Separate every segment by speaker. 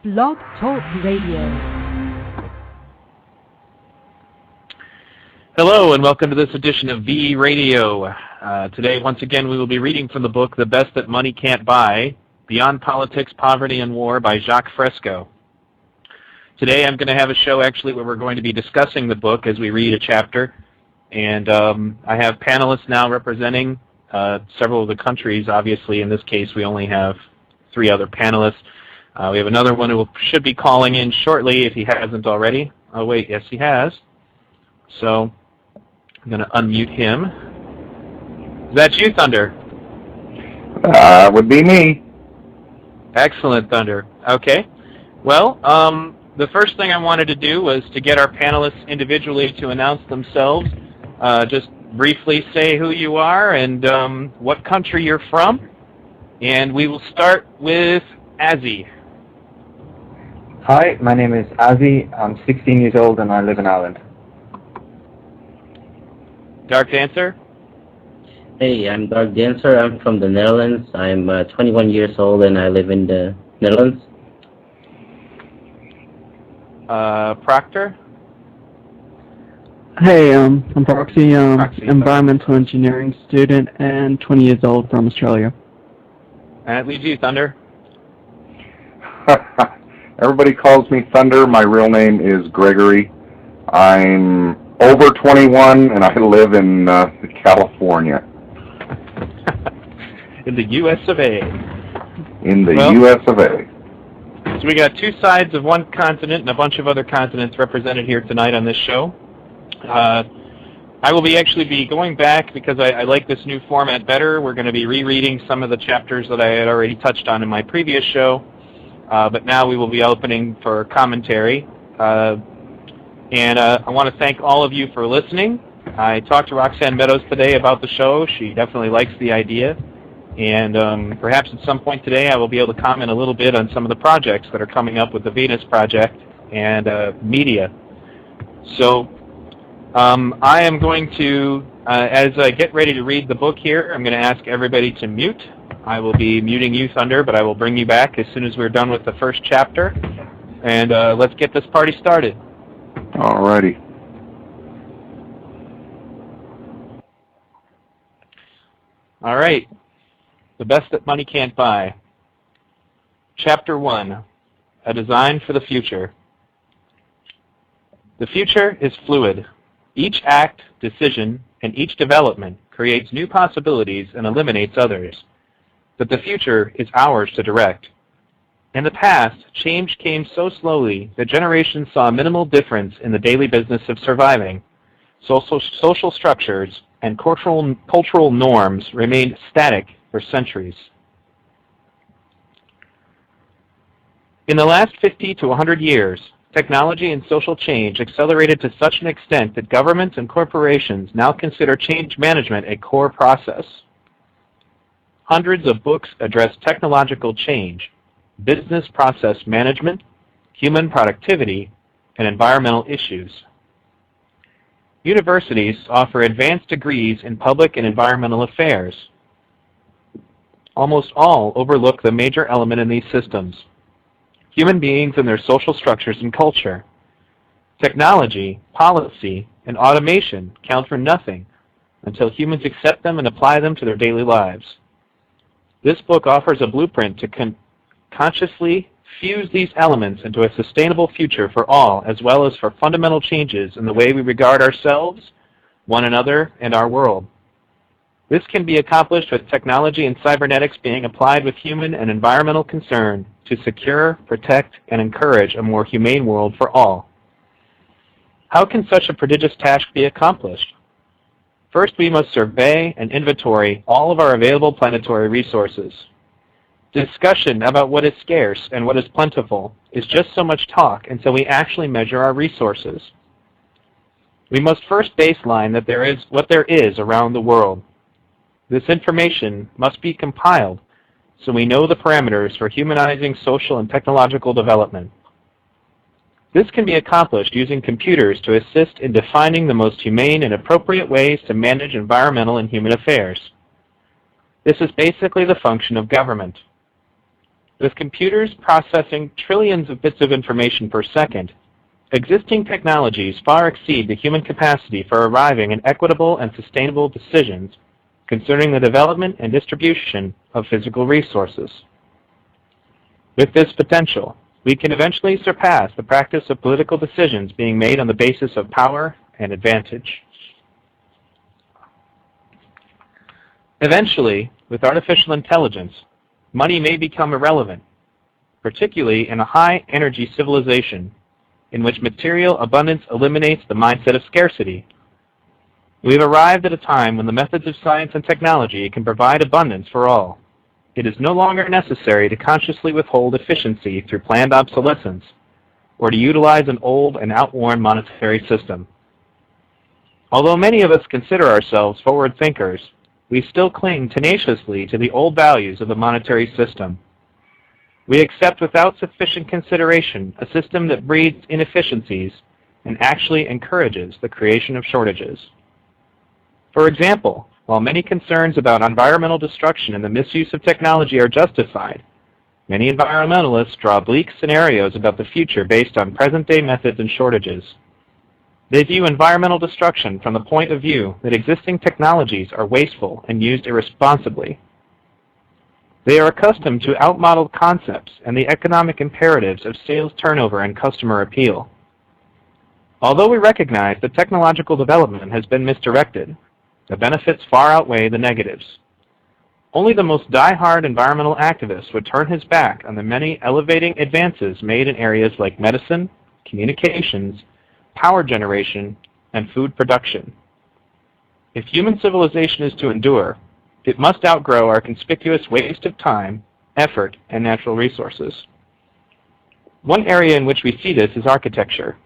Speaker 1: Blog Talk Radio.
Speaker 2: Hello and welcome to this edition of VE Radio. Today, once again, we will be reading from the book The Best That Money Can't Buy, Beyond Politics, Poverty, and War by Jacques Fresco. Today I'm going to have a show actually where we're going to be discussing the book as we read a chapter. And I have panelists now representing several of the countries. Obviously, in this case, we only have 3 other panelists. We have another one who should be calling in shortly if he hasn't already. Oh, wait, yes, he has. So I'm going to unmute him. Is that you, Thunder?
Speaker 3: Would be me.
Speaker 2: Excellent, Thunder. Okay. Well, the first thing I wanted to do was to get our panelists individually to announce themselves. Just briefly say who you are and what country you're from. And we will start with Azzy.
Speaker 4: Hi, my name is Azzy. I'm 16 years old and I live in Ireland.
Speaker 2: Dark Dancer.
Speaker 5: Hey, I'm Dark Dancer. I'm from the Netherlands. I'm 21 years old and I live in the Netherlands.
Speaker 2: Proctor.
Speaker 6: Hey, I'm Proxy, environmental engineering student and 20 years old from Australia.
Speaker 2: And that leaves you, Thunder.
Speaker 3: Everybody calls me Thunder. My real name is Gregory. I'm over 21 and I live in California.
Speaker 2: In the U.S. of A.
Speaker 3: In the U.S. of A.
Speaker 2: So we got 2 sides of one continent and a bunch of other continents represented here tonight on this show. I will actually be going back because I like this new format better. We're going to be rereading some of the chapters that I had already touched on in my previous show, but now we will be opening for commentary. And I want to thank all of you for listening. I talked to Roxanne Meadows today about the show. She definitely likes the idea. And perhaps at some point today I will be able to comment a little bit on some of the projects that are coming up with the Venus Project and media. So I am going to, as I get ready to read the book here, I'm going to ask everybody to mute. I will be muting you, Thunder, but I will bring you back as soon as we're done with the first chapter. And let's get this party started.
Speaker 3: Alrighty.
Speaker 2: All right. The Best That Money Can't Buy. Chapter 1, A Design for the Future. The future is fluid. Each act, decision, and each development creates new possibilities and eliminates others. But the future is ours to direct. In the past, change came so slowly that generations saw minimal difference in the daily business of surviving. Social structures and cultural norms remained static for centuries. In the last 50 to 100 years, technology and social change accelerated to such an extent that governments and corporations now consider change management a core process. Hundreds of books address technological change, business process management, human productivity, and environmental issues. Universities offer advanced degrees in public and environmental affairs. Almost all overlook the major element in these systems: human beings and their social structures and culture. Technology, policy, and automation count for nothing until humans accept them and apply them to their daily lives. This book offers a blueprint to consciously fuse these elements into a sustainable future for all, as well as for fundamental changes in the way we regard ourselves, one another, and our world. This can be accomplished with technology and cybernetics being applied with human and environmental concern to secure, protect, and encourage a more humane world for all. How can such a prodigious task be accomplished? First, we must survey and inventory all of our available planetary resources. Discussion about what is scarce and what is plentiful is just so much talk until we actually measure our resources. We must first baseline that there is what there is around the world. This information must be compiled so we know the parameters for humanizing social and technological development. This can be accomplished using computers to assist in defining the most humane and appropriate ways to manage environmental and human affairs. This is basically the function of government. With computers processing trillions of bits of information per second, existing technologies far exceed the human capacity for arriving at equitable and sustainable decisions concerning the development and distribution of physical resources. With this potential, we can eventually surpass the practice of political decisions being made on the basis of power and advantage. Eventually, with artificial intelligence, money may become irrelevant, particularly in a high-energy civilization in which material abundance eliminates the mindset of scarcity. We have arrived at a time when the methods of science and technology can provide abundance for all. It is no longer necessary to consciously withhold efficiency through planned obsolescence or to utilize an old and outworn monetary system. Although many of us consider ourselves forward thinkers, we still cling tenaciously to the old values of the monetary system. We accept without sufficient consideration a system that breeds inefficiencies and actually encourages the creation of shortages. For example, while many concerns about environmental destruction and the misuse of technology are justified, many environmentalists draw bleak scenarios about the future based on present-day methods and shortages. They view environmental destruction from the point of view that existing technologies are wasteful and used irresponsibly. They are accustomed to outmodeled concepts and the economic imperatives of sales turnover and customer appeal. Although we recognize that technological development has been misdirected, the benefits far outweigh the negatives. Only the most die-hard environmental activist would turn his back on the many elevating advances made in areas like medicine, communications, power generation, and food production. If human civilization is to endure, it must outgrow our conspicuous waste of time, effort, and natural resources. One area in which we see this is architecture.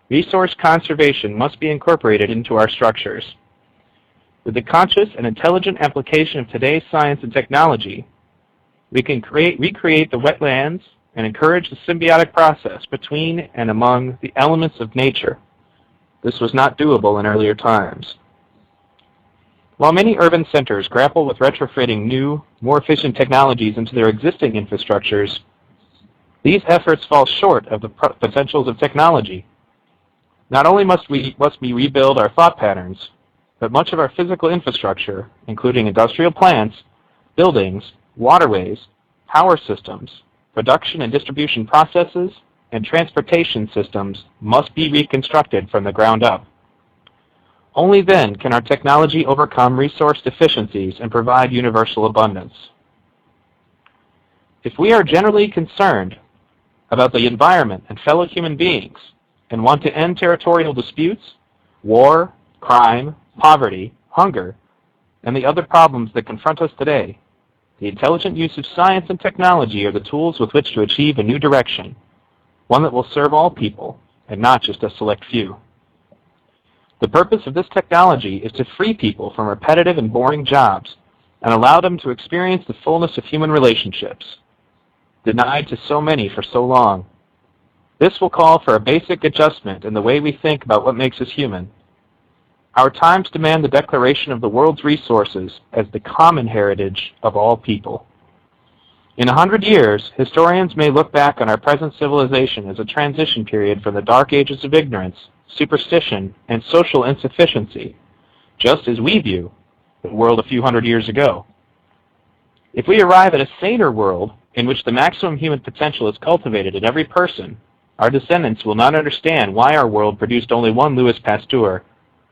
Speaker 2: Resource conservation must be incorporated into our structures. With the conscious and intelligent application of today's science and technology, we can recreate the wetlands and encourage the symbiotic process between and among the elements of nature. This was not doable in earlier times. While many urban centers grapple with retrofitting new, more efficient technologies into their existing infrastructures, these efforts fall short of the potentials of technology. Not only must we rebuild our thought patterns, but much of our physical infrastructure, including industrial plants, buildings, waterways, power systems, production and distribution processes, and transportation systems must be reconstructed from the ground up. Only then can our technology overcome resource deficiencies and provide universal abundance. If we are generally concerned about the environment and fellow human beings and want to end territorial disputes, war, crime, poverty, hunger, and the other problems that confront us today, the intelligent use of science and technology are the tools with which to achieve a new direction, one that will serve all people and not just a select few. The purpose of this technology is to free people from repetitive and boring jobs and allow them to experience the fullness of human relationships, denied to so many for so long. This will call for a basic adjustment in the way we think about what makes us human. Our times demand the declaration of the world's resources as the common heritage of all people. In 100 years, historians may look back on our present civilization as a transition period from the dark ages of ignorance, superstition, and social insufficiency, just as we view the world a few hundred years ago. If we arrive at a saner world in which the maximum human potential is cultivated in every person, our descendants will not understand why our world produced only one Louis Pasteur,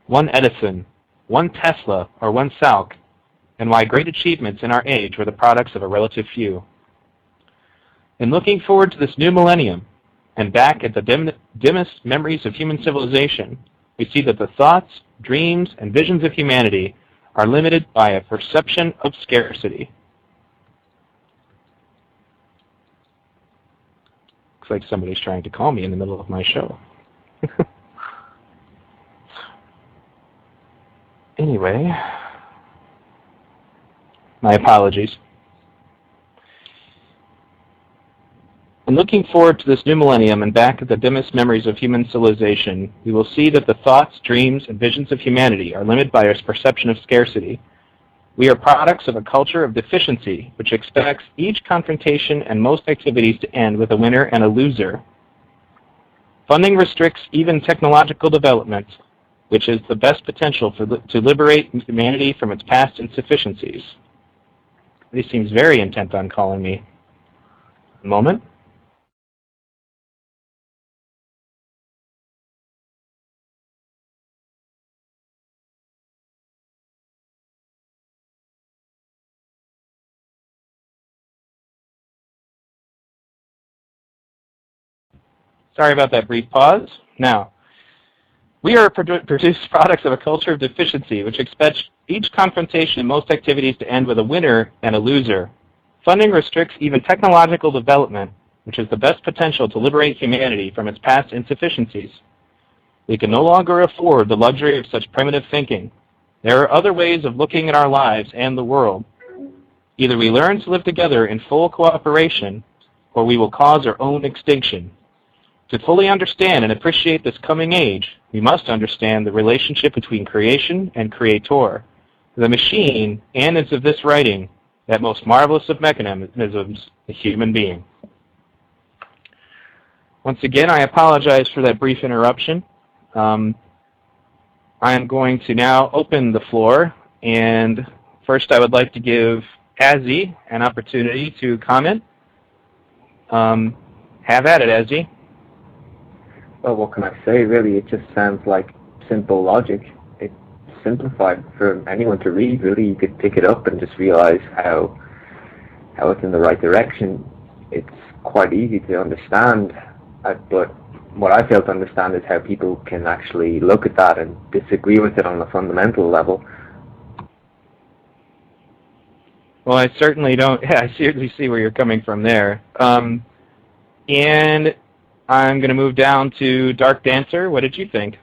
Speaker 2: one Edison, one Tesla, or one Salk, and why great achievements in our age were the products of a relative few. In looking forward to this new millennium, and back at the dimmest memories of human civilization, we see that the thoughts, dreams, and visions of humanity are limited by a perception of scarcity. Looks like somebody's trying to call me in the middle of my show. Anyway, my apologies. In looking forward to this new millennium and back at the dimmest memories of human civilization, we will see that the thoughts, dreams, and visions of humanity are limited by our perception of scarcity. We are products of a culture of deficiency, which expects each confrontation and most activities to end with a winner and a loser. Funding restricts even technological development, which is the best potential to liberate humanity from its past insufficiencies. He seems very intent on calling me. A moment. Sorry about that brief pause. Now, we are produced products of a culture of deficiency, which expects each confrontation and most activities to end with a winner and a loser. Funding restricts even technological development, which is the best potential to liberate humanity from its past insufficiencies. We can no longer afford the luxury of such primitive thinking. There are other ways of looking at our lives and the world. Either we learn to live together in full cooperation, or we will cause our own extinction. To fully understand and appreciate this coming age, we must understand the relationship between creation and creator, the machine, and as of this writing, that most marvelous of mechanisms, the human being. Once again, I apologize for that brief interruption. I am going to now open the floor, and first I would like to give Azzy an opportunity to comment. Have at it, Azzy.
Speaker 4: Well, what can I say, really? It just sounds like simple logic. It's simplified for anyone to read, really. You could pick it up and just realize how it's in the right direction. It's quite easy to understand, but what I fail to understand is how people can actually look at that and disagree with it on a fundamental level.
Speaker 2: Well, I certainly don't. Yeah, I certainly see where you're coming from there. And I'm going to move down to Dark Dancer. What did you think?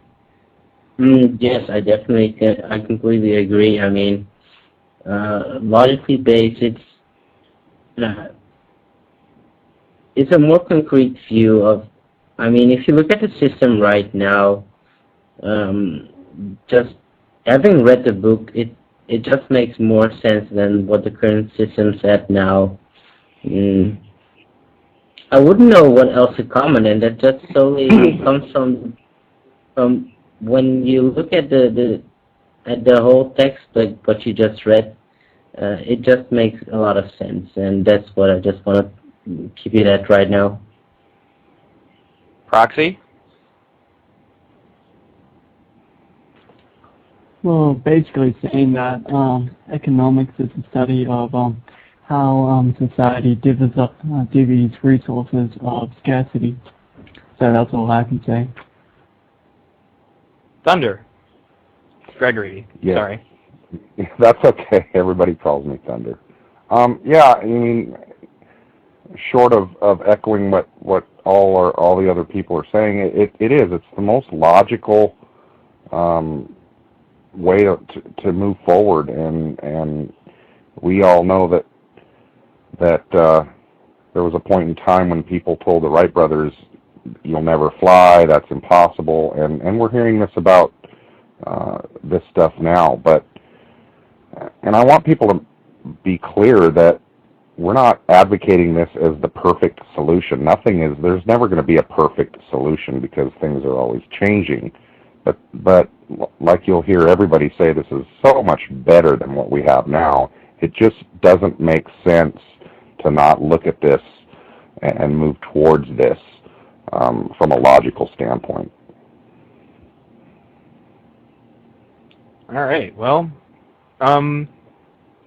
Speaker 5: Yes, I completely agree. I mean, logically based, it's a more concrete view of, I mean, if you look at the system right now, just having read the book, it just makes more sense than what the current system's at now. I wouldn't know what else to comment, and that just solely comes from when you look at the whole text, like what you just read. It just makes a lot of sense, and that's what I just want to keep it at right now.
Speaker 2: Proxy?
Speaker 6: Well, basically saying that economics is a study of how society divvies resources of scarcity. So that's all I can say.
Speaker 2: Thunder. Gregory.
Speaker 3: Yeah.
Speaker 2: Sorry.
Speaker 3: That's okay. Everybody calls me Thunder. Yeah, I mean, short of echoing what all the other people are saying, it is. It's the most logical way to move forward, and we all know that there was a point in time when people told the Wright brothers, "You'll never fly. That's impossible," and we're hearing this about this stuff now. And I want people to be clear that we're not advocating this as the perfect solution. There's never going to be a perfect solution because things are always changing. But like you'll hear everybody say, this is so much better than what we have now. It just doesn't make sense to not look at this and move towards this from a logical standpoint.
Speaker 2: All right. Well,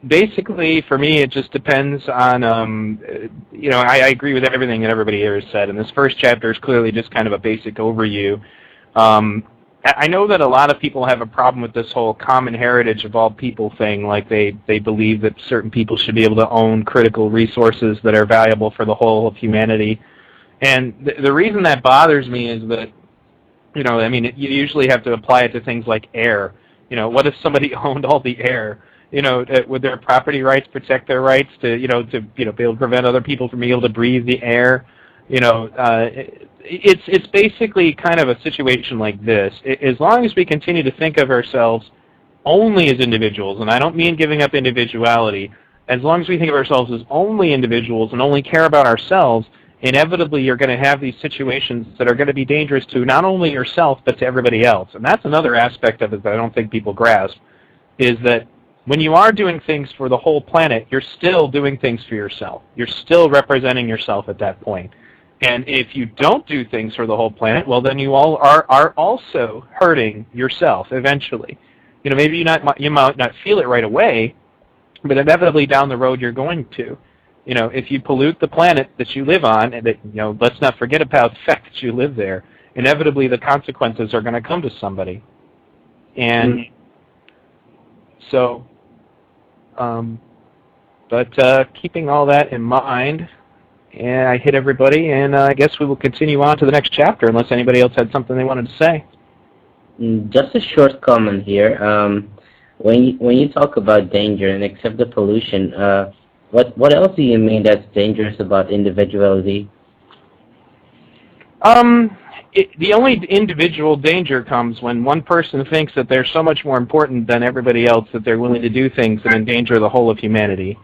Speaker 2: basically, for me, it just depends on, I agree with everything that everybody here has said, and this first chapter is clearly just kind of a basic overview. I know that a lot of people have a problem with this whole common heritage of all people thing, like they believe that certain people should be able to own critical resources that are valuable for the whole of humanity. And the reason that bothers me is that, you usually have to apply it to things like air. What if somebody owned all the air? Would their property rights protect their rights to be able to prevent other people from being able to breathe the air? It's basically kind of a situation like this. As long as we continue to think of ourselves only as individuals, and I don't mean giving up individuality, as long as we think of ourselves as only individuals and only care about ourselves, inevitably you're going to have these situations that are going to be dangerous to not only yourself, but to everybody else. And that's another aspect of it that I don't think people grasp, is that when you are doing things for the whole planet, you're still doing things for yourself. You're still representing yourself at that point. And if you don't do things for the whole planet, well, then you all are also hurting yourself eventually. You know, maybe you might not feel it right away, but inevitably down the road you're going to. You know, if you pollute the planet that you live on, and that, you know, let's not forget about the fact that you live there, inevitably the consequences are going to come to somebody. And so, keeping all that in mind, and I hit everybody, and I guess we will continue on to the next chapter unless anybody else had something they wanted to say.
Speaker 5: Just a short comment here. When you talk about danger and accept the pollution, what else do you mean that's dangerous about individuality?
Speaker 2: The only individual danger comes when one person thinks that they're so much more important than everybody else that they're willing to do things that endanger the whole of humanity.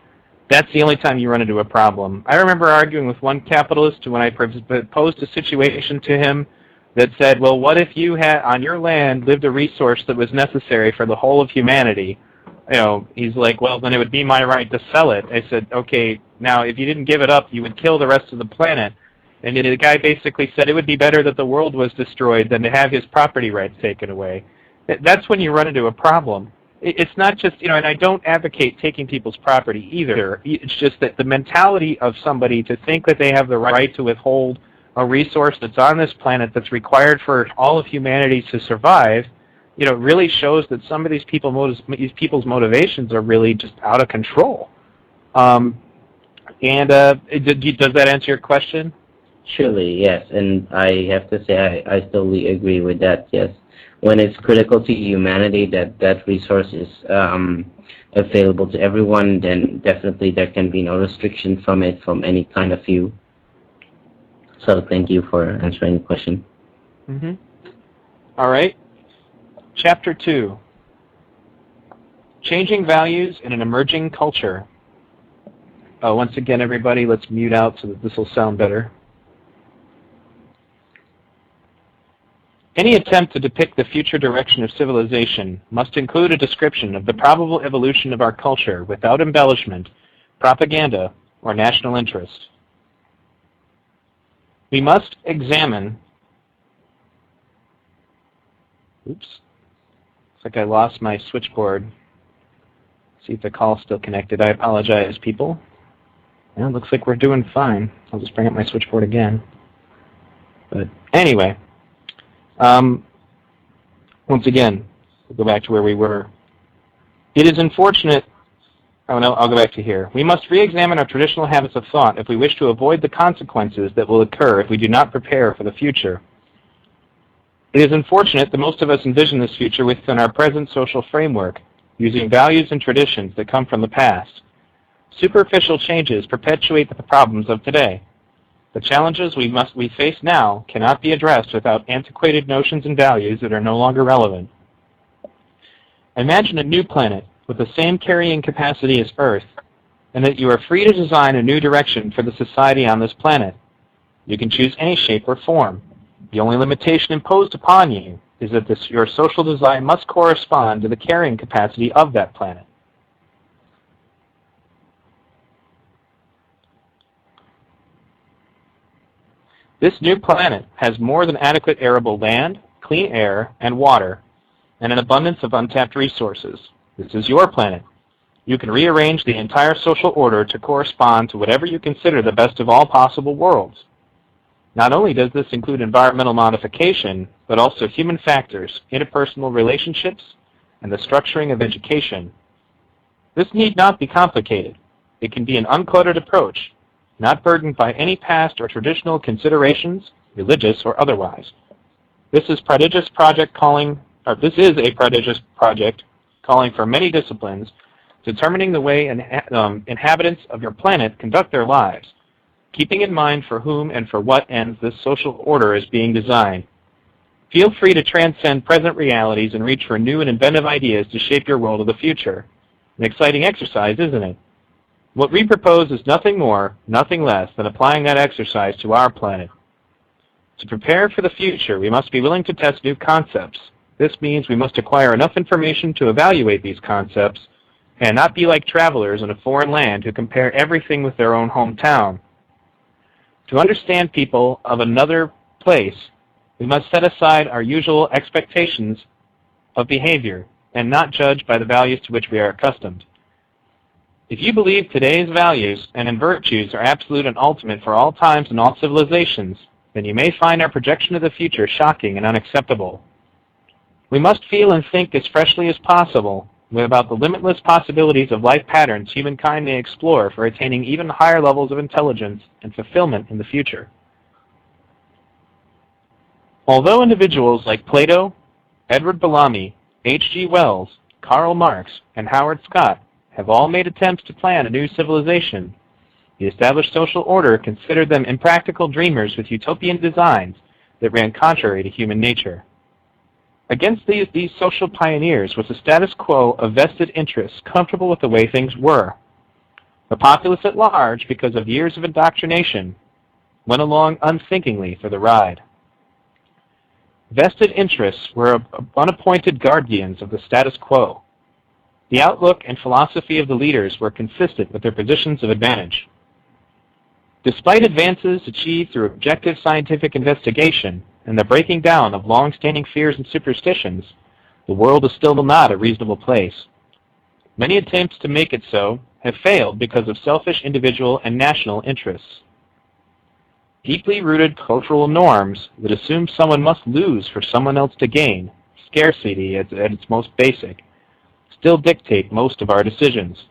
Speaker 2: That's the only time you run into a problem. I remember arguing with one capitalist when I proposed a situation to him that said, well, what if you had on your land lived a resource that was necessary for the whole of humanity? You know, he's like, well, then it would be my right to sell it. I said, okay, now if you didn't give it up, you would kill the rest of the planet. And the guy basically said it would be better that the world was destroyed than to have his property rights taken away. That's when you run into a problem. It's not just, you know, and I don't advocate taking people's property either. It's just that the mentality of somebody to think that they have the right to withhold a resource that's on this planet that's required for all of humanity to survive, you know, really shows that some of these people's motivations are really just out of control. Does that answer your question?
Speaker 5: Surely, yes, and I have to say I totally agree with that, yes. When it's critical to humanity that resource is available to everyone, then definitely there can be no restriction from it from any kind of view. So thank you for answering the question.
Speaker 2: All right. Chapter 2. Changing Values in an Emerging Culture. Once again, everybody, let's mute out so that this will sound better. Any attempt to depict the future direction of civilization must include a description of the probable evolution of our culture without embellishment, propaganda, or national interest. We must examine... Oops. Looks like I lost my switchboard. See if the call's still connected. I apologize, people. Well, it looks like we're doing fine. I'll just bring up my switchboard again. But anyway... once again, we'll go back to where we were. It is unfortunate... Oh, no, I'll go back to here. We must re-examine our traditional habits of thought if we wish to avoid the consequences that will occur if we do not prepare for the future. It is unfortunate that most of us envision this future within our present social framework, using values and traditions that come from the past. Superficial changes perpetuate the problems of today. The challenges we face now cannot be addressed without antiquated notions and values that are no longer relevant. Imagine a new planet with the same carrying capacity as Earth, and that you are free to design a new direction for the society on this planet. You can choose any shape or form. The only limitation imposed upon you is that your social design must correspond to the carrying capacity of that planet. This new planet has more than adequate arable land, clean air, and water, and an abundance of untapped resources. This is your planet. You can rearrange the entire social order to correspond to whatever you consider the best of all possible worlds. Not only does this include environmental modification, but also human factors, interpersonal relationships, and the structuring of education. This need not be complicated. It can be an uncluttered approach, not burdened by any past or traditional considerations, religious or otherwise. This is a prodigious project calling for many disciplines, determining the way inhabitants of your planet conduct their lives, keeping in mind for whom and for what ends this social order is being designed. Feel free to transcend present realities and reach for new and inventive ideas to shape your world of the future. An exciting exercise, isn't it? What we propose is nothing more, nothing less than applying that exercise to our planet. To prepare for the future, we must be willing to test new concepts. This means we must acquire enough information to evaluate these concepts and not be like travelers in a foreign land who compare everything with their own hometown. To understand people of another place, we must set aside our usual expectations of behavior and not judge by the values to which we are accustomed. If you believe today's values and virtues are absolute and ultimate for all times and all civilizations, then you may find our projection of the future shocking and unacceptable. We must feel and think as freshly as possible about the limitless possibilities of life patterns humankind may explore for attaining even higher levels of intelligence and fulfillment in the future. Although individuals like Plato, Edward Bellamy, H.G. Wells, Karl Marx, and Howard Scott have all made attempts to plan a new civilization, the established social order considered them impractical dreamers with utopian designs that ran contrary to human nature. Against these social pioneers was a status quo of vested interests comfortable with the way things were. The populace at large, because of years of indoctrination, went along unthinkingly for the ride. Vested interests were unappointed guardians of the status quo. The outlook and philosophy of the leaders were consistent with their positions of advantage. Despite advances achieved through objective scientific investigation and the breaking down of long-standing fears and superstitions, the world is still not a reasonable place. Many attempts to make it so have failed because of selfish individual and national interests. Deeply rooted cultural norms that assume someone must lose for someone else to gain, scarcity at its most basic, still dictate most of our decisions.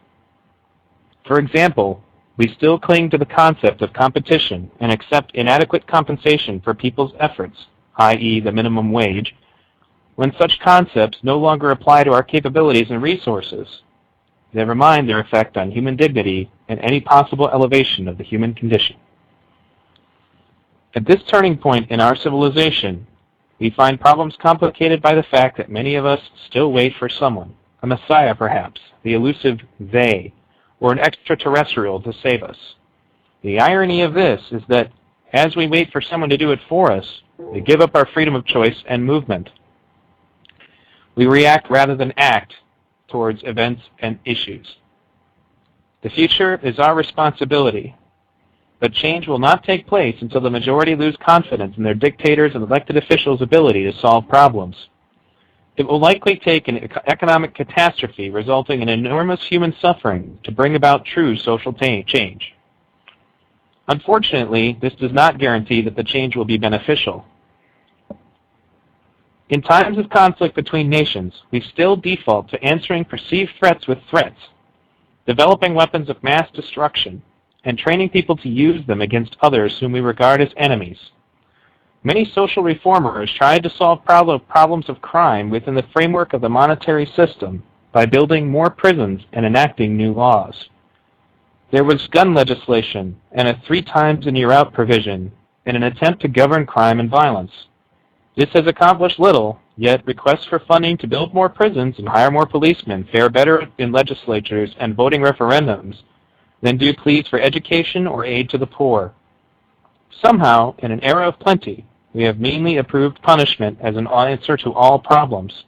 Speaker 2: For example, we still cling to the concept of competition and accept inadequate compensation for people's efforts, i.e. the minimum wage, when such concepts no longer apply to our capabilities and resources, never mind their effect on human dignity and any possible elevation of the human condition. At this turning point in our civilization, we find problems complicated by the fact that many of us still wait for someone, a messiah perhaps, the elusive they, or an extraterrestrial to save us. The irony of this is that as we wait for someone to do it for us, we give up our freedom of choice and movement. We react rather than act towards events and issues. The future is our responsibility, but change will not take place until the majority lose confidence in their dictators and elected officials' ability to solve problems. It will likely take an economic catastrophe resulting in enormous human suffering to bring about true social change. Unfortunately, this does not guarantee that the change will be beneficial. In times of conflict between nations, we still default to answering perceived threats with threats, developing weapons of mass destruction, and training people to use them against others whom we regard as enemies. Many social reformers tried to solve problems of crime within the framework of the monetary system by building more prisons and enacting new laws. There was gun legislation and a 3 times and you're out provision in an attempt to govern crime and violence. This has accomplished little, yet requests for funding to build more prisons and hire more policemen fare better in legislatures and voting referendums than do pleas for education or aid to the poor. Somehow, in an era of plenty, we have meanly approved punishment as an answer to all problems.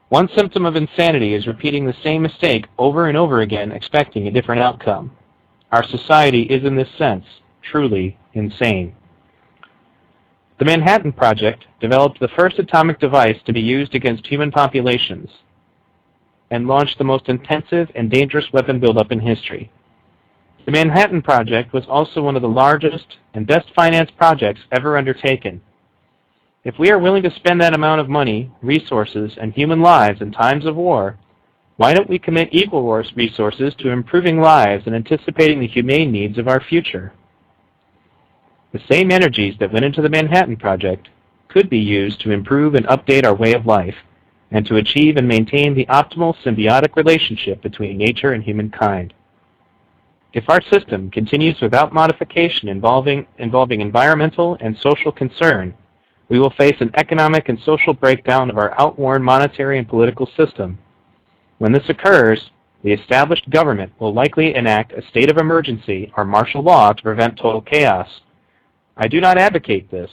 Speaker 2: One symptom of insanity is repeating the same mistake over and over again, expecting a different outcome. Our society is, in this sense, truly insane. The Manhattan Project developed the first atomic device to be used against human populations and launched the most intensive and dangerous weapon buildup in history. The Manhattan Project was also one of the largest and best-financed projects ever undertaken. If we are willing to spend that amount of money, resources, and human lives in times of war, why don't we commit equal resources to improving lives and anticipating the humane needs of our future? The same energies that went into the Manhattan Project could be used to improve and update our way of life and to achieve and maintain the optimal symbiotic relationship between nature and humankind. If our system continues without modification involving environmental and social concern, We will face an economic and social breakdown of our outworn monetary and political system. When this occurs, the established government will likely enact a state of emergency or martial law to prevent total chaos. I do not advocate this,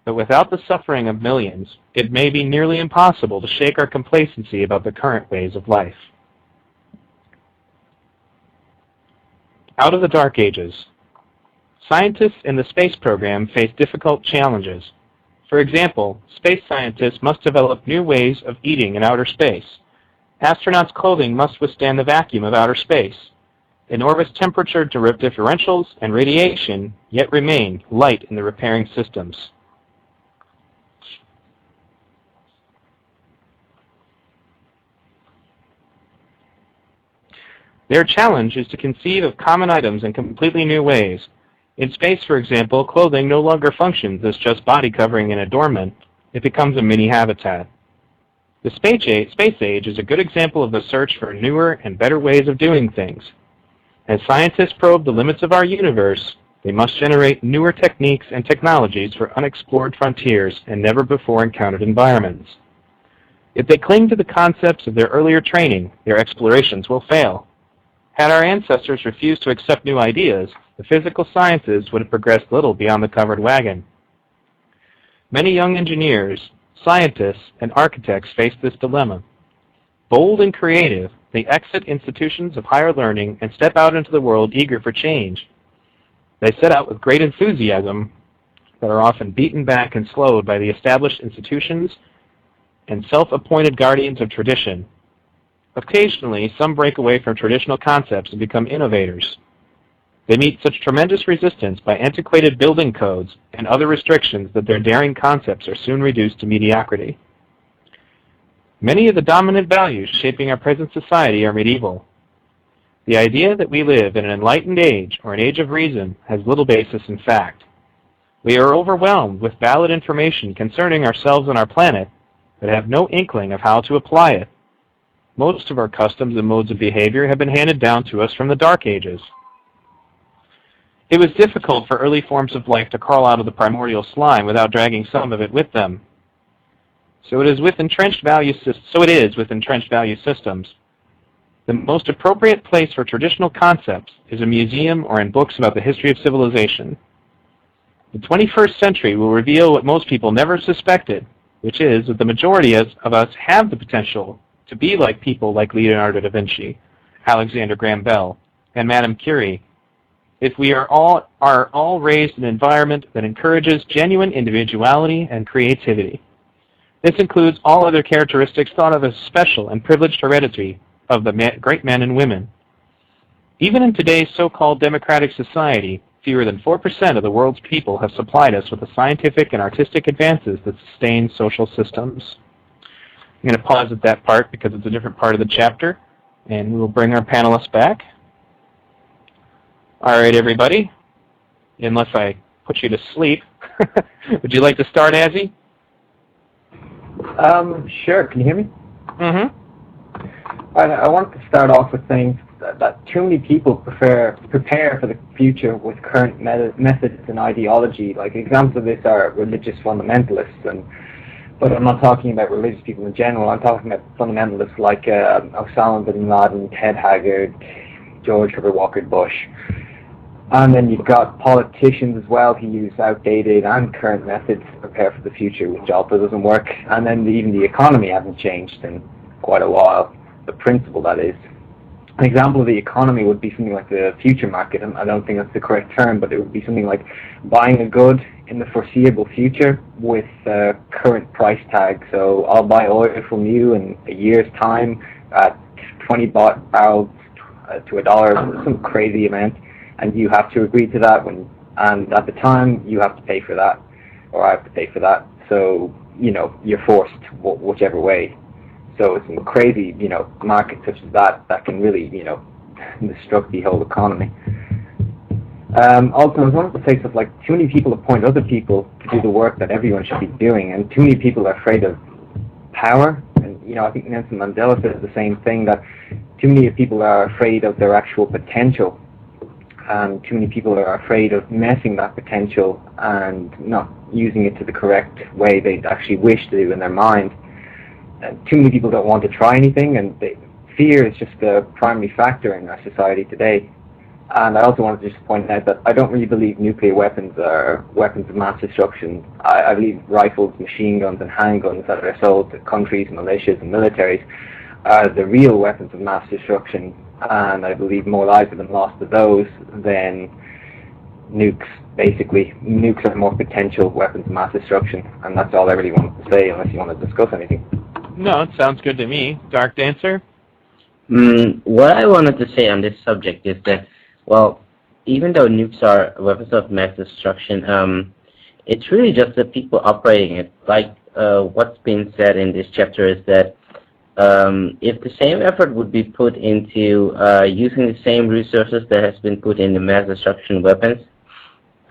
Speaker 2: but without the suffering of millions, it may be nearly impossible to shake our complacency about the current ways of life. Out of the Dark Ages. Scientists in the space program face difficult challenges. For example, space scientists must develop new ways of eating in outer space. Astronauts' clothing must withstand the vacuum of outer space. In orbit's temperature differentials and radiation yet remain light in the repairing systems. Their challenge is to conceive of common items in completely new ways. In space, for example, clothing no longer functions as just body covering and adornment. It becomes a mini-habitat. The space age is a good example of the search for newer and better ways of doing things. As scientists probe the limits of our universe, they must generate newer techniques and technologies for unexplored frontiers and never-before-encountered environments. If they cling to the concepts of their earlier training, their explorations will fail. Had our ancestors refused to accept new ideas, the physical sciences would have progressed little beyond the covered wagon. Many young engineers, scientists, and architects face this dilemma. Bold and creative, they exit institutions of higher learning and step out into the world eager for change. They set out with great enthusiasm, but are often beaten back and slowed by the established institutions and self-appointed guardians of tradition. Occasionally, some break away from traditional concepts and become innovators. They meet such tremendous resistance by antiquated building codes and other restrictions that their daring concepts are soon reduced to mediocrity. Many of the dominant values shaping our present society are medieval. The idea that we live in an enlightened age or an age of reason has little basis in fact. We are overwhelmed with valid information concerning ourselves and our planet, but have no inkling of how to apply it. Most of our customs and modes of behavior have been handed down to us from the Dark Ages. It was difficult for early forms of life to crawl out of the primordial slime without dragging some of it with them. So it is with entrenched value systems. The most appropriate place for traditional concepts is a museum or in books about the history of civilization. The 21st century will reveal what most people never suspected, which is that the majority of us have the potential to be like people like Leonardo da Vinci, Alexander Graham Bell, and Madame Curie, if we are all raised in an environment that encourages genuine individuality and creativity. This includes all other characteristics thought of as special and privileged heredity of the great men and women. Even in today's so-called democratic society, fewer than 4% of the world's people have supplied us with the scientific and artistic advances that sustain social systems. I'm going to pause at that part because it's a different part of the chapter, and we will bring our panelists back. All right, everybody. Unless I put you to sleep, would you like to start, Azzy?
Speaker 4: Sure. Can you hear me?
Speaker 2: Mm-hmm.
Speaker 4: I want to start off with saying that too many people prepare for the future with current methods and ideology. Like examples of this are religious fundamentalists, but I'm not talking about religious people in general. I'm talking about fundamentalists like Osama bin Laden, Ted Haggard, George Herbert Walker Bush. And then you've got politicians as well who use outdated and current methods to prepare for the future, which also doesn't work. And then even the economy hasn't changed in quite a while. The principle, that is. An example of the economy would be something like the future market, and I don't think that's the correct term, but it would be something like buying a good in the foreseeable future with current price tag. So I'll buy oil from you in a year's time at 20 barrels to $1, some crazy amount, and you have to agree to that, and at the time you have to pay for that, or I have to pay for that. So, you're forced whichever way. So it's some crazy, market such as that can really, destruct the whole economy. Also, I wanted to say stuff like too many people appoint other people to do the work that everyone should be doing, and too many people are afraid of power. And I think Nelson Mandela says the same thing, that too many people are afraid of their actual potential. and too many people are afraid of messing that potential and not using it to the correct way they actually wish to do in their mind. Too many people don't want to try anything, and fear is just the primary factor in our society today. And I also wanted to just point out that I don't really believe nuclear weapons are weapons of mass destruction. I believe rifles, machine guns, and handguns that are sold to countries, militias, and militaries are the real weapons of mass destruction. And I believe more lives have been lost to those than nukes. Basically, nukes are more potential weapons of mass destruction, and that's all I really wanted to say, unless you want to discuss anything.
Speaker 2: No, it sounds good to me. Dark Dancer?
Speaker 5: What I wanted to say on this subject is that, well, even though nukes are weapons of mass destruction, it's really just the people operating it. Like what's been said in this chapter is that if the same effort would be put into using the same resources that has been put in the mass destruction weapons,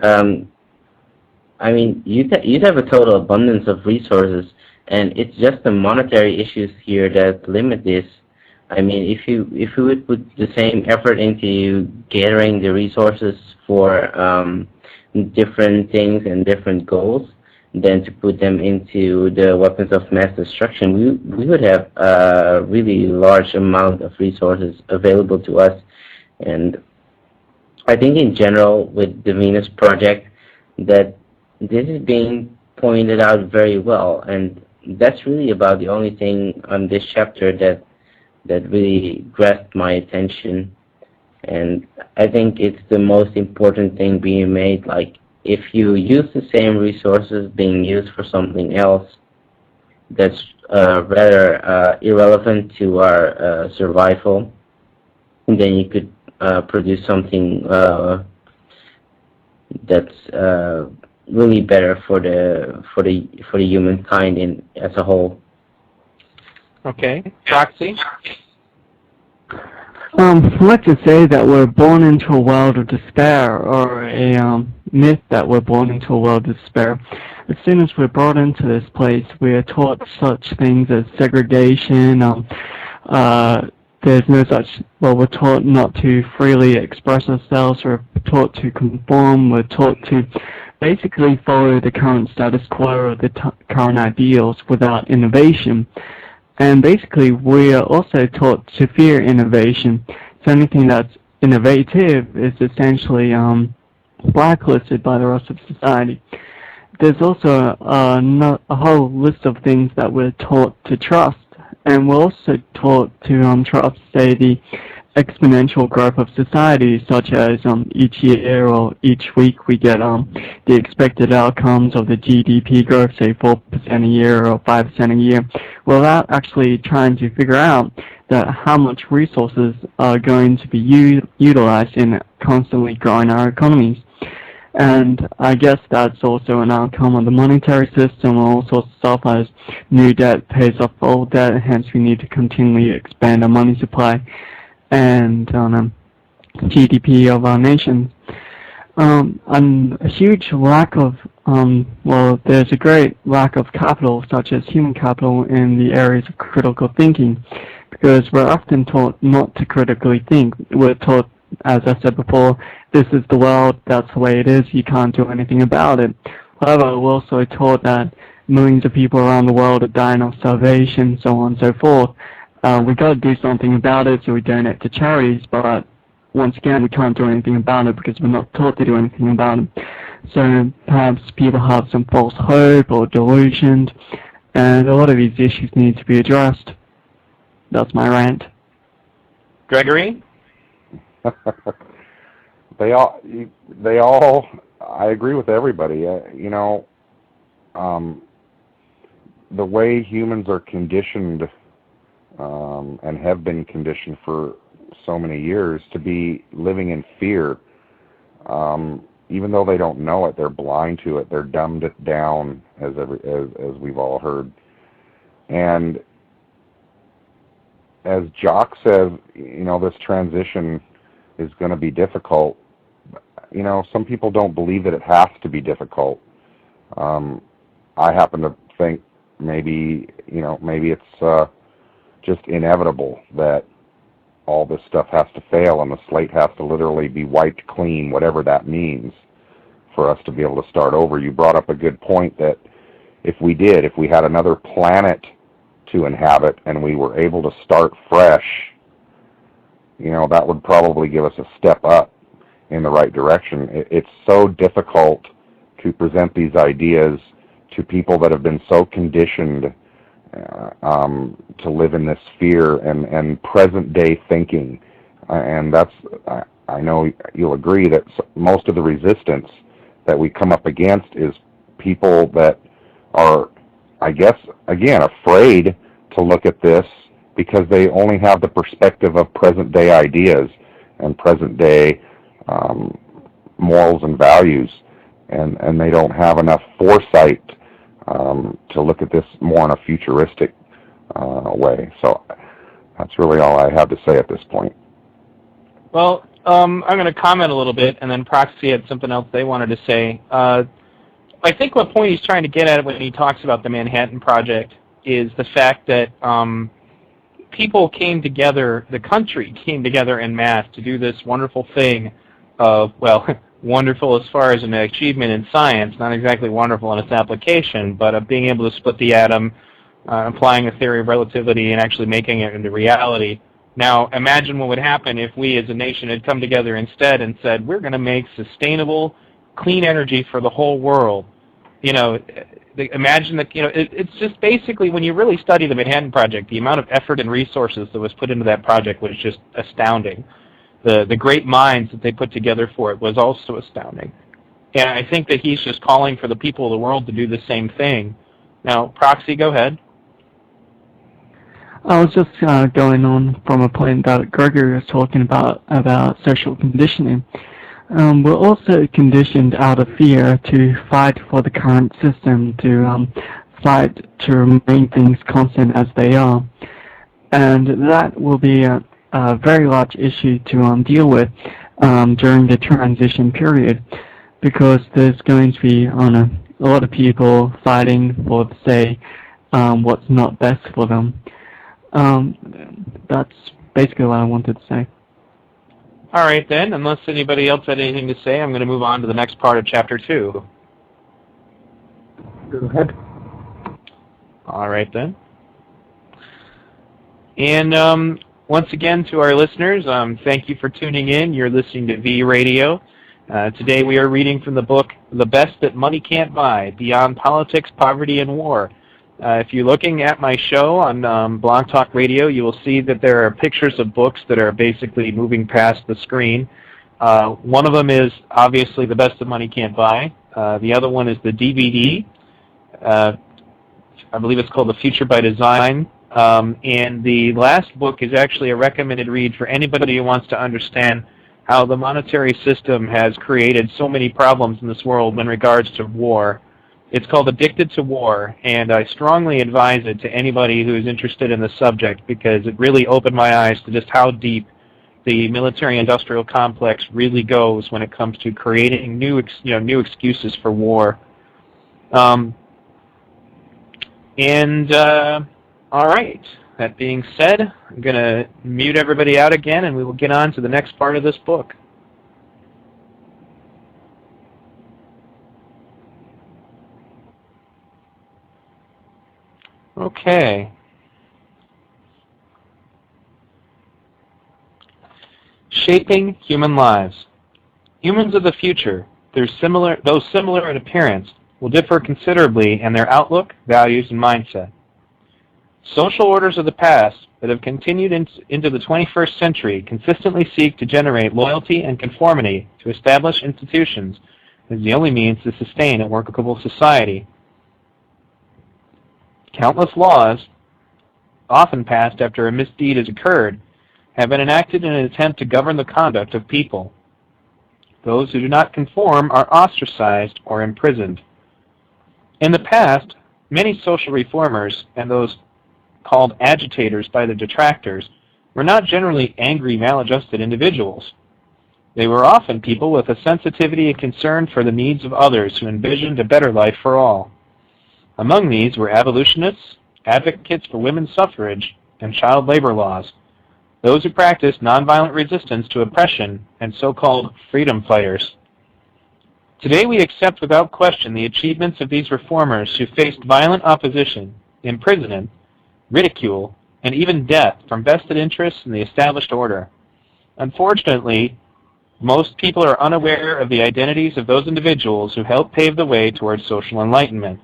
Speaker 5: I mean, you'd have a total abundance of resources, and it's just the monetary issues here that limit this. I mean, if you would put the same effort into gathering the resources for different things and different goals, than to put them into the weapons of mass destruction, we would have a really large amount of resources available to us. And I think in general with the Venus project that this is being pointed out very well, and that's really about the only thing on this chapter that really grasped my attention. And I think it's the most important thing being made. Like, if you use the same resources being used for something else that's rather irrelevant to our survival, then you could produce something that's really better for the humankind as a whole.
Speaker 2: Okay. Roxy?
Speaker 6: I'd like to say that we're born into a world of despair, or a myth that we're born into a world of despair. As soon as we're brought into this place, we are taught such things as segregation. There's no such, well, we're taught not to freely express ourselves. We're taught to conform. We're taught to basically follow the current status quo or the current ideals without innovation. And basically, we are also taught to fear innovation. So anything that's innovative is essentially blacklisted by the rest of society. There's also a whole list of things that we're taught to trust. And we're also taught to trust, say, the exponential growth of society, such as each year or each week we get the expected outcomes of the GDP growth, say 4% a year or 5% a year, without actually trying to figure out that how much resources are going to be utilized in constantly growing our economies. And I guess that's also an outcome of the monetary system, all sorts of stuff as new debt pays off old debt, hence we need to continually expand our money supply and GDP of our nation. And a huge lack of, well, there's a great lack of capital, such as human capital, in the areas of critical thinking, because we're often taught not to critically think. We're taught, as I said before, this is the world, that's the way it is, you can't do anything about it. However, we're also taught that millions of people around the world are dying of starvation, so on and so forth. We've got to do something about it, so we donate to charities, but once again, we can't do anything about it because we're not taught to do anything about it. So perhaps people have some false hope or delusions, and a lot of these issues need to be addressed. That's my rant.
Speaker 2: Gregory?
Speaker 3: They all, I agree with everybody. You know, the way humans are conditioned and have been conditioned for so many years to be living in fear, even though they don't know it, they're blind to it. They're dumbed it down, as we've all heard. And as Jock says, you know, this transition is going to be difficult. You know, some people don't believe that it has to be difficult. I happen to think maybe it's just inevitable that all this stuff has to fail and the slate has to literally be wiped clean, whatever that means, for us to be able to start over. You brought up a good point that if we had another planet to inhabit and we were able to start fresh, that would probably give us a step up in the right direction. It's so difficult to present these ideas to people that have been so conditioned to live in this fear and present-day thinking. And I know you'll agree that most of the resistance that we come up against is people that are, I guess, again, afraid to look at this because they only have the perspective of present-day ideas and present-day morals and values, and they don't have enough foresight to look at this more in a futuristic way. So that's really all I have to say at this point.
Speaker 2: Well, I'm going to comment a little bit, and then Proxy had something else they wanted to say. I think what point he's trying to get at when he talks about the Manhattan Project is the fact that people came together, the country came together en masse to do this wonderful thing of, well, wonderful as far as an achievement in science, not exactly wonderful in its application, but of being able to split the atom, applying a theory of relativity, and actually making it into reality. Now, imagine what would happen if we as a nation had come together instead and said, we're going to make sustainable, clean energy for the whole world. Imagine that, it's just basically, when you really study the Manhattan Project, the amount of effort and resources that was put into that project was just astounding. The great minds that they put together for it was also astounding. And I think that he's just calling for the people of the world to do the same thing. Now, Proxy, go ahead.
Speaker 6: I was just going on from a point that Gregory was talking about social conditioning. We're also conditioned out of fear to fight for the current system, to fight to remain things constant as they are. And that will be a very large issue to deal with during the transition period, because there's going to be a lot of people fighting for, say, what's not best for them. That's basically what I wanted to say.
Speaker 2: All right, then. Unless anybody else had anything to say, I'm going to move on to the next part of Chapter 2.
Speaker 4: Go ahead.
Speaker 2: All right, then. And once again, to our listeners, thank you for tuning in. You're listening to V Radio. Today we are reading from the book, The Best That Money Can't Buy, Beyond Politics, Poverty, and War. If you're looking at my show on Blog Talk Radio, you will see that there are pictures of books that are basically moving past the screen. One of them is obviously The Best That Money Can't Buy. The other one is the DVD. I believe it's called The Future by Design. And the last book is actually a recommended read for anybody who wants to understand how the monetary system has created so many problems in this world in regards to war. It's called Addicted to War, and I strongly advise it to anybody who is interested in the subject, because it really opened my eyes to just how deep the military-industrial complex really goes when it comes to creating new excuses for war. All right. That being said, I'm going to mute everybody out again, and we will get on to the next part of this book. Okay. Shaping human lives. Humans of the future, though similar in appearance, will differ considerably in their outlook, values, and mindset. Social orders of the past that have continued into the 21st century consistently seek to generate loyalty and conformity to established institutions as the only means to sustain a workable society. Countless laws, often passed after a misdeed has occurred, have been enacted in an attempt to govern the conduct of people. Those who do not conform are ostracized or imprisoned. In the past, many social reformers and those called agitators by the detractors were not generally angry, maladjusted individuals. They were often people with a sensitivity and concern for the needs of others who envisioned a better life for all. Among these were abolitionists, advocates for women's suffrage, and child labor laws. those who practice nonviolent resistance to oppression, and so-called freedom fighters. Today we accept without question the achievements of these reformers who faced violent opposition, imprisonment, ridicule, and even death from vested interests in the established order. Unfortunately, most people are unaware of the identities of those individuals who helped pave the way towards social enlightenment.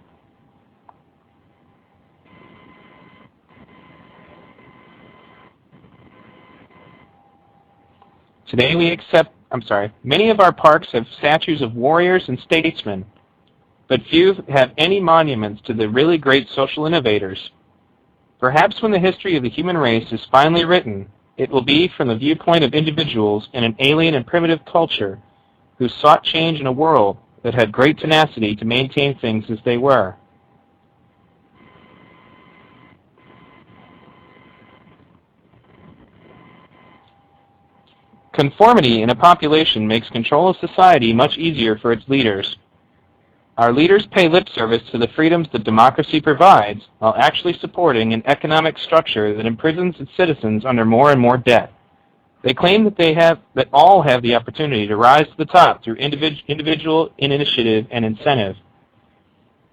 Speaker 2: Today we accept, many of our parks have statues of warriors and statesmen, but few have any monuments to the really great social innovators. Perhaps when the history of the human race is finally written, it will be from the viewpoint of individuals in an alien and primitive culture who sought change in a world that had great tenacity to maintain things as they were. Conformity in a population makes control of society much easier for its leaders. Our leaders pay lip service to the freedoms that democracy provides while actually supporting an economic structure that imprisons its citizens under more and more debt. They claim that all have the opportunity to rise to the top through individual initiative and incentive.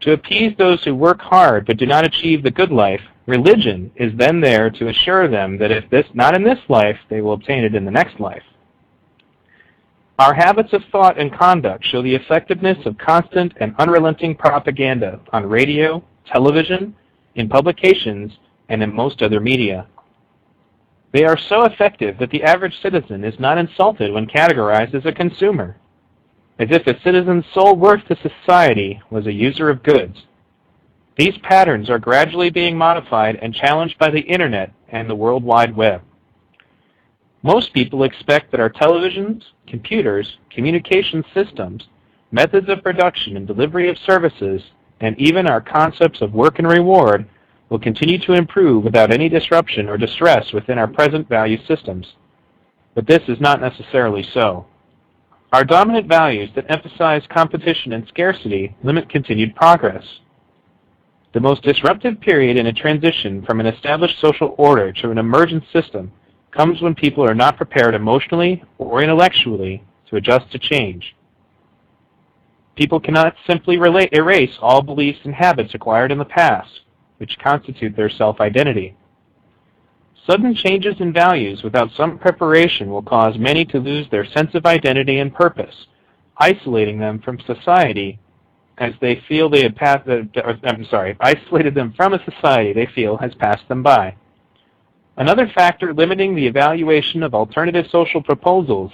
Speaker 2: To appease those who work hard but do not achieve the good life, religion is then there to assure them that if not in this life, they will obtain it in the next life. Our habits of thought and conduct show the effectiveness of constant and unrelenting propaganda on radio, television, in publications, and in most other media. They are so effective that the average citizen is not insulted when categorized as a consumer, as if a citizen's sole worth to society was a user of goods. These patterns are gradually being modified and challenged by the Internet and the World Wide Web. Most people expect that our televisions, computers, communication systems, methods of production and delivery of services, and even our concepts of work and reward will continue to improve without any disruption or distress within our present value systems. But this is not necessarily so. Our dominant values that emphasize competition and scarcity limit continued progress. The most disruptive period in a transition from an established social order to an emergent system comes when people are not prepared emotionally or intellectually to adjust to change. People cannot simply erase all beliefs and habits acquired in the past, which constitute their self-identity. Sudden changes in values without some preparation will cause many to lose their sense of identity and purpose, isolating them from society as they feel they have isolated them from a society they feel has passed them by. Another factor limiting the evaluation of alternative social proposals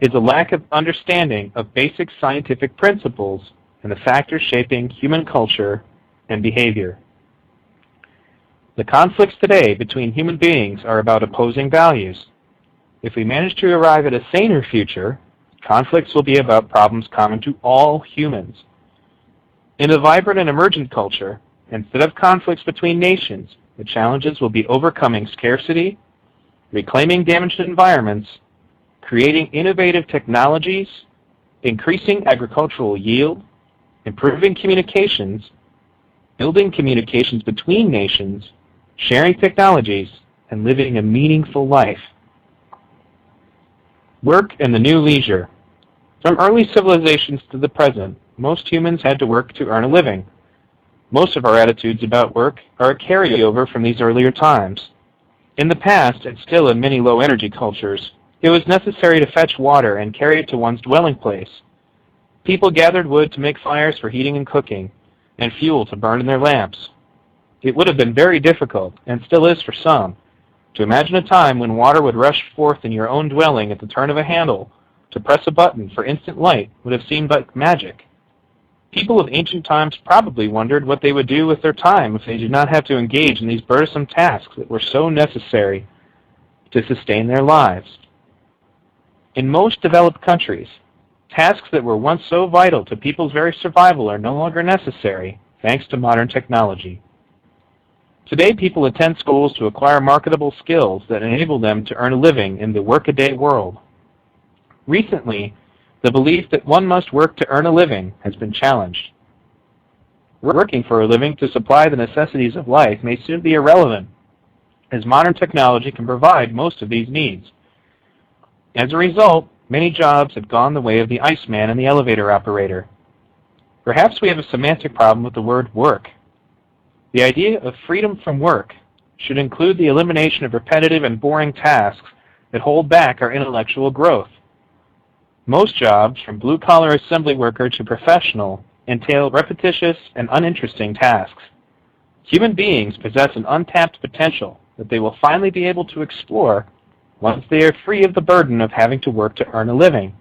Speaker 2: is a lack of understanding of basic scientific principles and the factors shaping human culture and behavior. The conflicts today between human beings are about opposing values. If we manage to arrive at a saner future, conflicts will be about problems common to all humans. In a vibrant and emergent culture, instead of conflicts between nations, the challenges will be overcoming scarcity, reclaiming damaged environments, creating innovative technologies, increasing agricultural yield, improving communications, building communications between nations, sharing technologies, and living a meaningful life. Work and the new leisure. From early civilizations to the present, most humans had to work to earn a living. Most of our attitudes about work are a carryover from these earlier times. In the past, and still in many low-energy cultures, it was necessary to fetch water and carry it to one's dwelling place. People gathered wood to make fires for heating and cooking, and fuel to burn in their lamps. It would have been very difficult, and still is for some, to imagine a time when water would rush forth in your own dwelling at the turn of a handle. To press a button for instant light would have seemed like magic. People of ancient times probably wondered what they would do with their time if they did not have to engage in these burdensome tasks that were so necessary to sustain their lives. In most developed countries, tasks that were once so vital to people's very survival are no longer necessary, thanks to modern technology. Today, people attend schools to acquire marketable skills that enable them to earn a living in the workaday world. Recently, the belief that one must work to earn a living has been challenged. Working for a living to supply the necessities of life may soon be irrelevant. as modern technology can provide most of these needs. As a result, many jobs have gone the way of the iceman and the elevator operator. Perhaps we have a semantic problem with the word work. The idea of freedom from work should include the elimination of repetitive and boring tasks that hold back our intellectual growth. Most jobs, from blue-collar assembly worker to professional, entail repetitious and uninteresting tasks. Human beings possess an untapped potential that they will finally be able to explore once they are free of the burden of having to work to earn a living.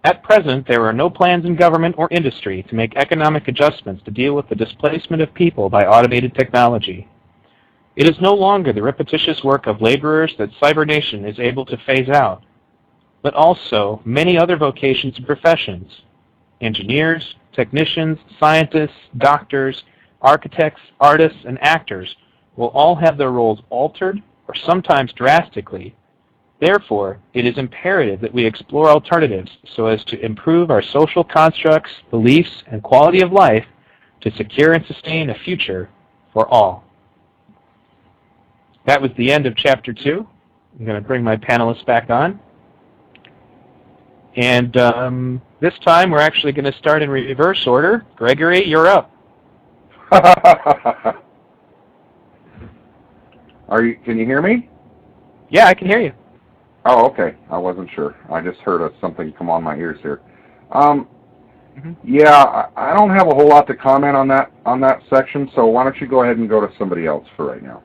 Speaker 2: At present, there are no plans in government or industry to make economic adjustments to deal with the displacement of people by automated technology. It is no longer the repetitious work of laborers that cybernation is able to phase out, but also many other vocations and professions. Engineers, technicians, scientists, doctors, architects, artists, and actors will all have their roles altered or sometimes drastically. Therefore, it is imperative that we explore alternatives so as to improve our social constructs, beliefs, and quality of life to secure and sustain a future for all. That was the end of Chapter 2. I'm going to bring my panelists back on. And this time we're actually going to start in reverse order. Gregory, you're up.
Speaker 3: Can you hear me?
Speaker 2: Yeah, I can hear you.
Speaker 3: Oh, okay. I wasn't sure. I just heard something come on my ears here. Yeah, I don't have a whole lot to comment on that section, so why don't you go ahead and go to somebody else for right now.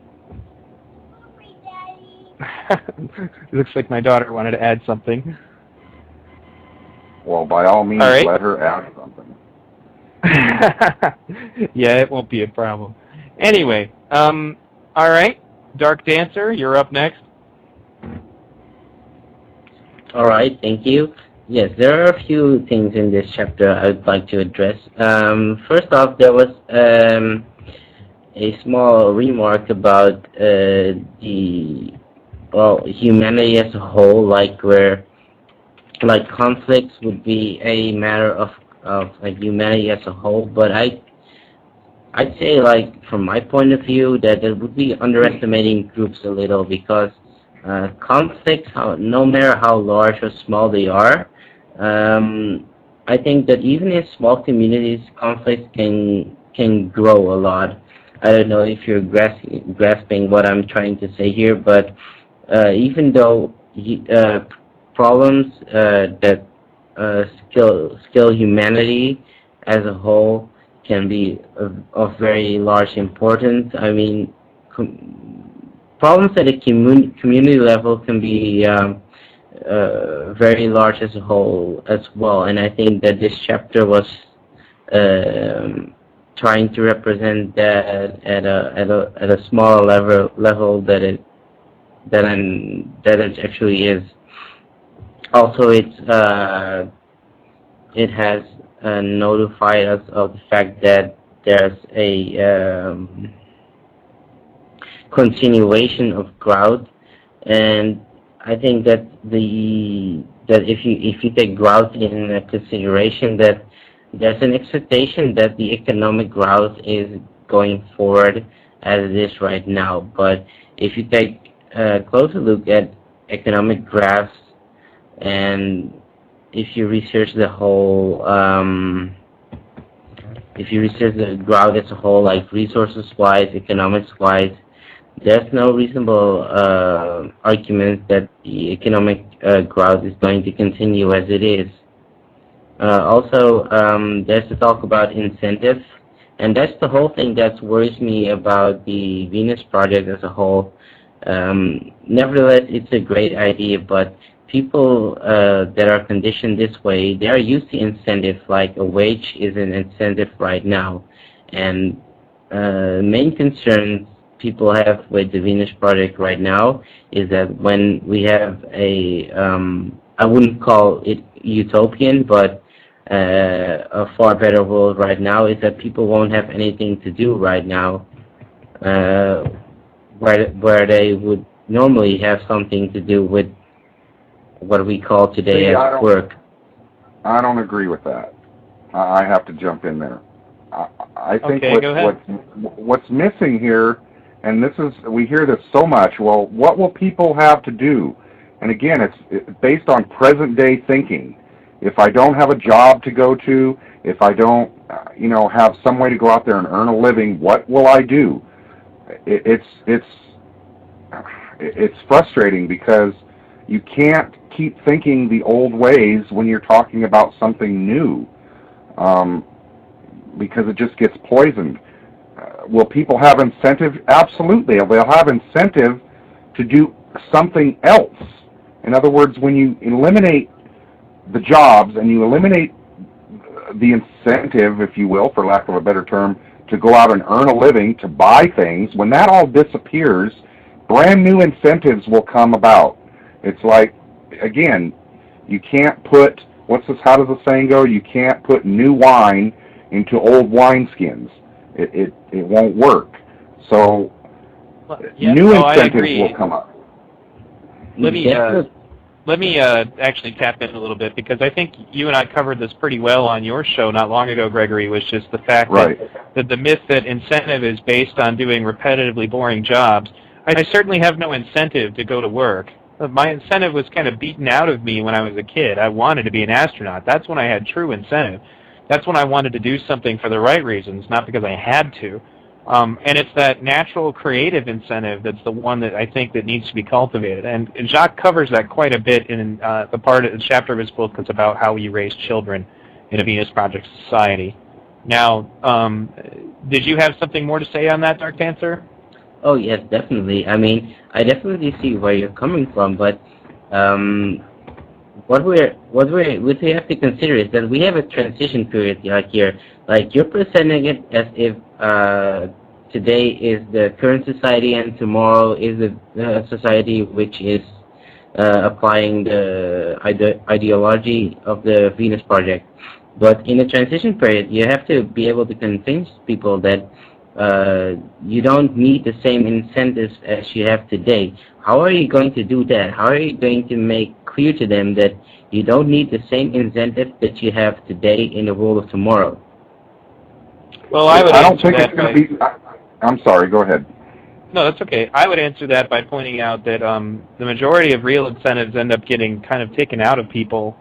Speaker 2: It looks like my daughter wanted to add something.
Speaker 3: Well, by all means, let her add something.
Speaker 2: Yeah, it won't be a problem. Anyway, all right. Dark Dancer, you're up next.
Speaker 5: All right, thank you. Yes, there are a few things in this chapter I would like to address. First off, there was a small remark about humanity as a whole, like conflicts would be a matter of humanity as a whole, but I'd say, like, from my point of view, that it would be underestimating groups a little, because conflicts, no matter how large or small they are, I think that even in small communities, conflicts can grow a lot. I don't know if you're grasping what I'm trying to say here, but even though problems that skill humanity as a whole can be of very large importance. I mean, problems at a community level can be very large as a whole as well. And I think that this chapter was trying to represent that at a smaller level that it actually is. Also, it has notified us of the fact that there's a continuation of growth, and I think that if you take growth in consideration, that there's an expectation that the economic growth is going forward as it is right now. But if you take a closer look at economic graphs, and if you research the whole, if you research the growth as a whole, like resources-wise, economics-wise, there's no reasonable argument that the economic growth is going to continue as it is. Also, there's the talk about incentives, and that's the whole thing that worries me about the Venus project as a whole. Nevertheless, it's a great idea, but people that are conditioned this way, they are used to incentives, like a wage is an incentive right now. And main concern people have with the Venus project right now is that when we have a, I wouldn't call it utopian, but a far better world right now, is that people won't have anything to do right now, where they would normally have something to do with what we call today as work.
Speaker 3: I don't agree with that. I have to jump in there. I think
Speaker 2: okay,
Speaker 3: what's missing here and we hear this so much. Well, what will people have to do? And again, it's based on present day thinking. If I don't have a job to go to, if I don't, have some way to go out there and earn a living, what will I do? It's frustrating because you can't keep thinking the old ways when you're talking about something new, because it just gets poisoned. Will people have incentive? Absolutely. They'll have incentive to do something else. In other words, when you eliminate the jobs and you eliminate the incentive, if you will, for lack of a better term, to go out and earn a living, to buy things, when that all disappears, brand new incentives will come about. It's like, again, you can't put, how does the saying go? You can't put new wine into old wineskins. It won't work. So new incentives will come up.
Speaker 2: Let me actually tap in a little bit, because I think you and I covered this pretty well on your show not long ago, Gregory, was just the fact that the myth that incentive is based on doing repetitively boring jobs. I certainly have no incentive to go to work. My incentive was kind of beaten out of me when I was a kid. I wanted to be an astronaut. That's when I had true incentive. That's when I wanted to do something for the right reasons, not because I had to. And it's that natural creative incentive that's the one that I think that needs to be cultivated. And Jacques covers that quite a bit in the part of the chapter of his book that's about how you raise children in a Venus Project society. Now, did you have something more to say on that, Dark Panther?
Speaker 5: Oh yes, definitely. I mean, I definitely see where you're coming from, but what we have to consider is that we have a transition period here. Like, you're presenting it as if today is the current society and tomorrow is the society which is applying the ideology of the Venus Project. But in a transition period, you have to be able to convince people that you don't need the same incentives as you have today. How are you going to do that? How are you going to make clear to them that you don't need the same incentive that you have today in the world of tomorrow?
Speaker 2: Well,
Speaker 3: I don't think it's going to be... I'm sorry, go ahead.
Speaker 2: No, that's okay. I would answer that by pointing out that the majority of real incentives end up getting kind of taken out of people.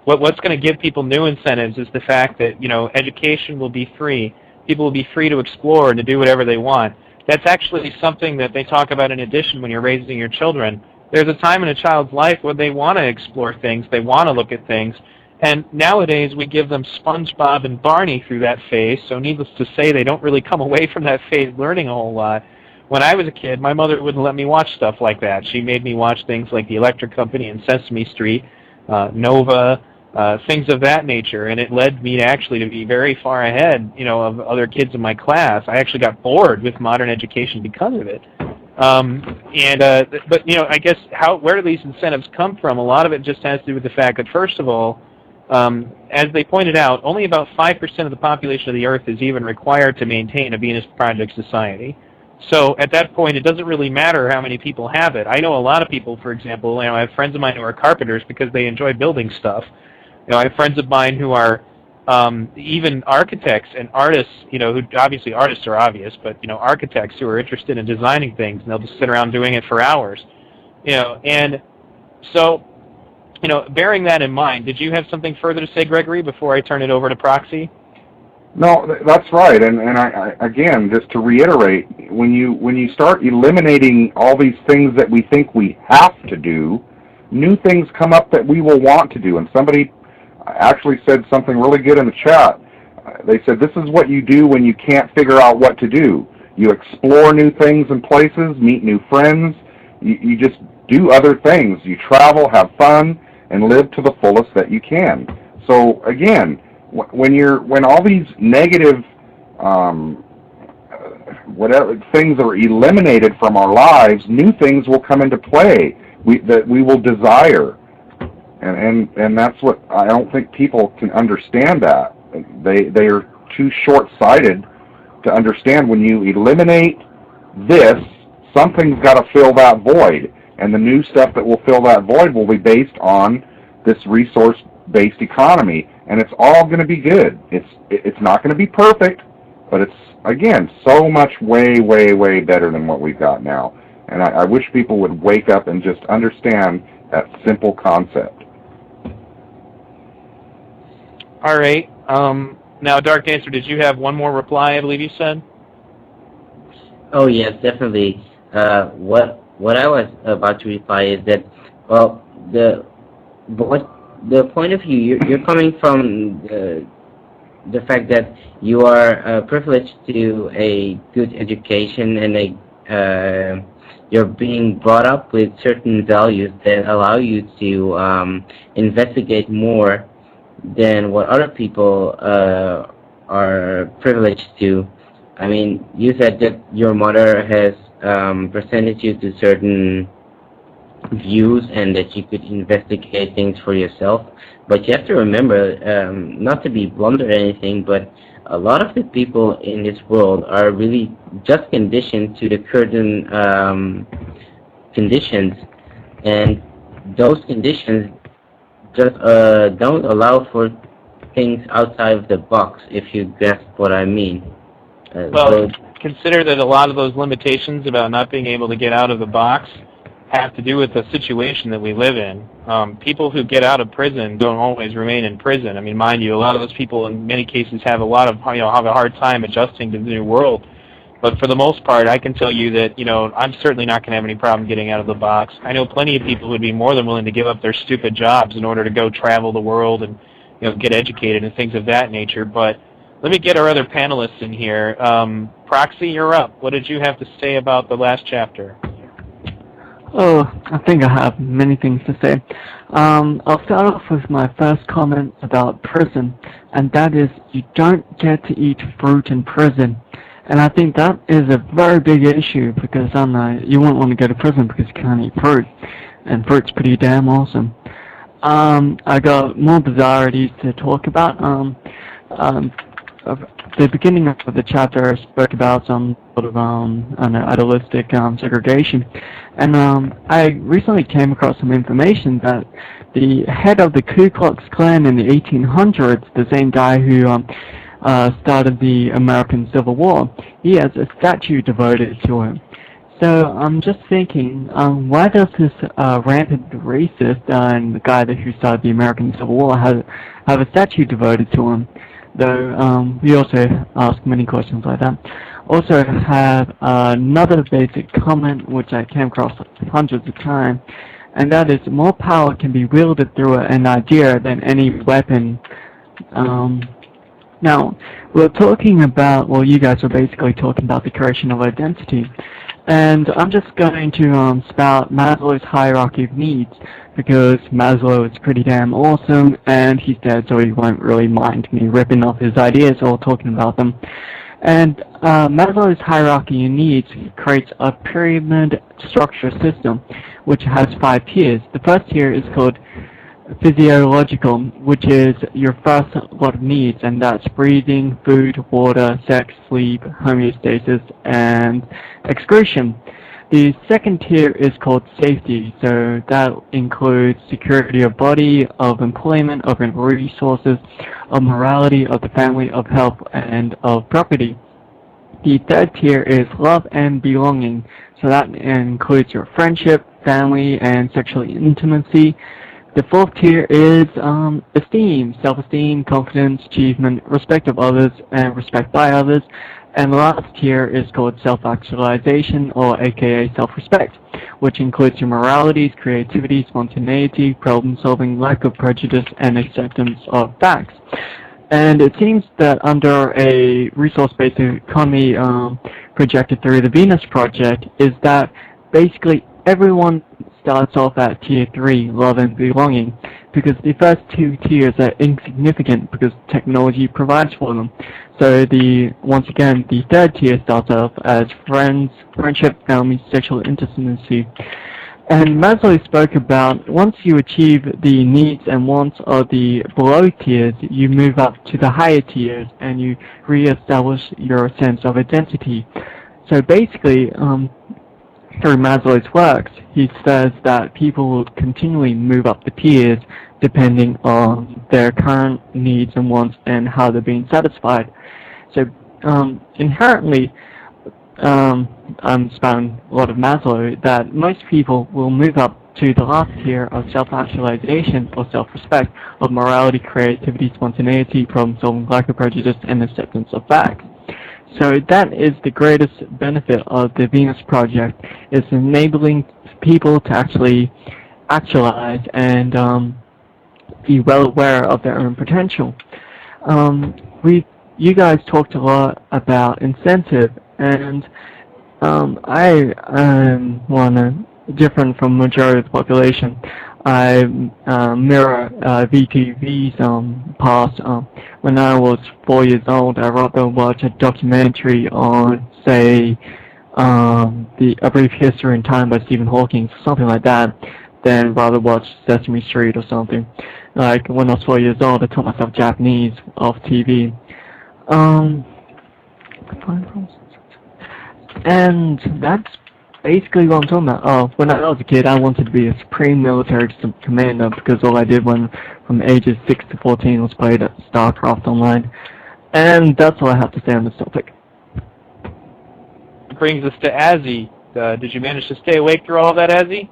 Speaker 2: What's going to give people new incentives is the fact that, education will be free. People will be free to explore and to do whatever they want. That's actually something that they talk about in addition when you're raising your children. There's a time in a child's life where they want to explore things, they want to look at things, and nowadays we give them SpongeBob and Barney through that phase, so needless to say they don't really come away from that phase learning a whole lot. When I was a kid, my mother wouldn't let me watch stuff like that. She made me watch things like The Electric Company and Sesame Street, Nova, things of that nature, and it led me to be very far ahead, of other kids in my class. I actually got bored with modern education because of it. But I guess where do these incentives come from? A lot of it just has to do with the fact that, first of all, as they pointed out, only about 5% of the population of the Earth is even required to maintain a Venus Project society. So at that point, it doesn't really matter how many people have it. I know a lot of people, for example, I have friends of mine who are carpenters because they enjoy building stuff. I have friends of mine who are even architects and artists, who obviously artists are obvious, but, architects who are interested in designing things, and they'll just sit around doing it for hours. And so, bearing that in mind, did you have something further to say, Gregory, before I turn it over to Proxy?
Speaker 3: No, that's right. And I again, just to reiterate, when you start eliminating all these things that we think we have to do, new things come up that we will want to do. And somebody actually said something really good in the chat. They said, this is what you do when you can't figure out what to do. You explore new things and places, meet new friends. You just do other things. You travel, have fun, and live to the fullest that you can. So again, when all these negative whatever things are eliminated from our lives, new things will come into play that we will desire. And that's what I don't think people can understand. That they are too short-sighted to understand. When you eliminate this, something's got to fill that void, and the new stuff that will fill that void will be based on this resource-based economy, and it's all going to be good. It's not going to be perfect, but it's, again, so much way, way, way better than what we've got now. And I wish people would wake up and just understand that simple concept.
Speaker 2: All right. Now, Dark Dancer, did you have one more reply, I believe you said?
Speaker 5: Oh yes, definitely. What I was about to reply is that, well, the point of view you're coming from the fact that you are privileged to a good education and you're being brought up with certain values that allow you to investigate more than what other people are privileged to. I mean, you said that your mother has presented you to certain views and that you could investigate things for yourself. But you have to remember, not to be blunt or anything, but a lot of the people in this world are really just conditioned to the current conditions, and those conditions just don't allow for things outside of the box, if you grasp what I mean.
Speaker 2: Well, consider that a lot of those limitations about not being able to get out of the box have to do with the situation that we live in. People who get out of prison don't always remain in prison. I mean, mind you, a lot of those people in many cases have a hard time adjusting to the new world. But for the most part, I can tell you that, I'm certainly not going to have any problem getting out of the box. I know plenty of people who would be more than willing to give up their stupid jobs in order to go travel the world and, get educated and things of that nature. But let me get our other panelists in here. Proxy, you're up. What did you have to say about the last chapter?
Speaker 6: Oh, I think I have many things to say. I'll start off with my first comment about prison, and that is you don't get to eat fruit in prison. And I think that is a very big issue because you wouldn't want to go to prison because you can't eat fruit, and fruit's pretty damn awesome. I got more bizarrities to talk about. The beginning of the chapter spoke about some sort of idealistic segregation, and I recently came across some information that the head of the Ku Klux Klan in the 1800s, the same guy who started the American Civil War, he has a statue devoted to him. So I'm just thinking, why does this rampant racist and the guy who started the American Civil War have a statue devoted to him? Though we also ask many questions like that. Also have another basic comment which I came across hundreds of times, and that is more power can be wielded through an idea than any weapon. Now, we're talking about, well, you guys are basically talking about the creation of identity. And I'm just going to spout Maslow's hierarchy of needs, because Maslow is pretty damn awesome, and he's dead, so he won't really mind me ripping off his ideas or talking about them. And Maslow's hierarchy of needs creates a pyramid structure system, which has 5 tiers. The first tier is called physiological, which is your first lot of needs, and that's breathing, food, water, sex, sleep, homeostasis, and excretion. The second tier is called safety, so that includes security of body, of employment, of resources, of morality, of the family, of health, and of property. The third tier is love and belonging, so that includes your friendship, family, and sexual intimacy. The fourth tier is esteem, self-esteem, confidence, achievement, respect of others, and respect by others. And the last tier is called self-actualization, or aka self-respect, which includes your moralities, creativity, spontaneity, problem-solving, lack of prejudice, and acceptance of facts. And it seems that under a resource-based economy projected through the Venus Project is that basically everyone starts off at tier 3, love and belonging, because the first 2 tiers are insignificant because technology provides for them. So once again, the third tier starts off as friendship, family, sexual intimacy. And Maslow spoke about once you achieve the needs and wants of the below tiers, you move up to the higher tiers and you reestablish your sense of identity. So basically, through Maslow's works, he says that people will continually move up the tiers depending on their current needs and wants and how they're being satisfied. So inherently, I'm spouting a lot of Maslow, that most people will move up to the last tier of self-actualization or self-respect of morality, creativity, spontaneity, problem-solving, lack of prejudice, and acceptance of facts. So that is the greatest benefit of the Venus Project, is enabling people to actually actualize and be well aware of their own potential. You guys talked a lot about incentive, and I want to different from majority of the population. I mirror VTV's past. When I was 4 years old, I'd rather watch a documentary on, say, A Brief History in Time by Stephen Hawking, something like that, than rather watch Sesame Street or something. Like, when I was 4 years old, I taught myself Japanese off TV. And that's basically what I'm talking about. When I was a kid, I wanted to be a Supreme Military Commander because all I did from ages 6 to 14 was play StarCraft Online. And that's all I have to say on this topic.
Speaker 2: Brings us to Azzy. Did you manage to stay awake through all of that, Azzy?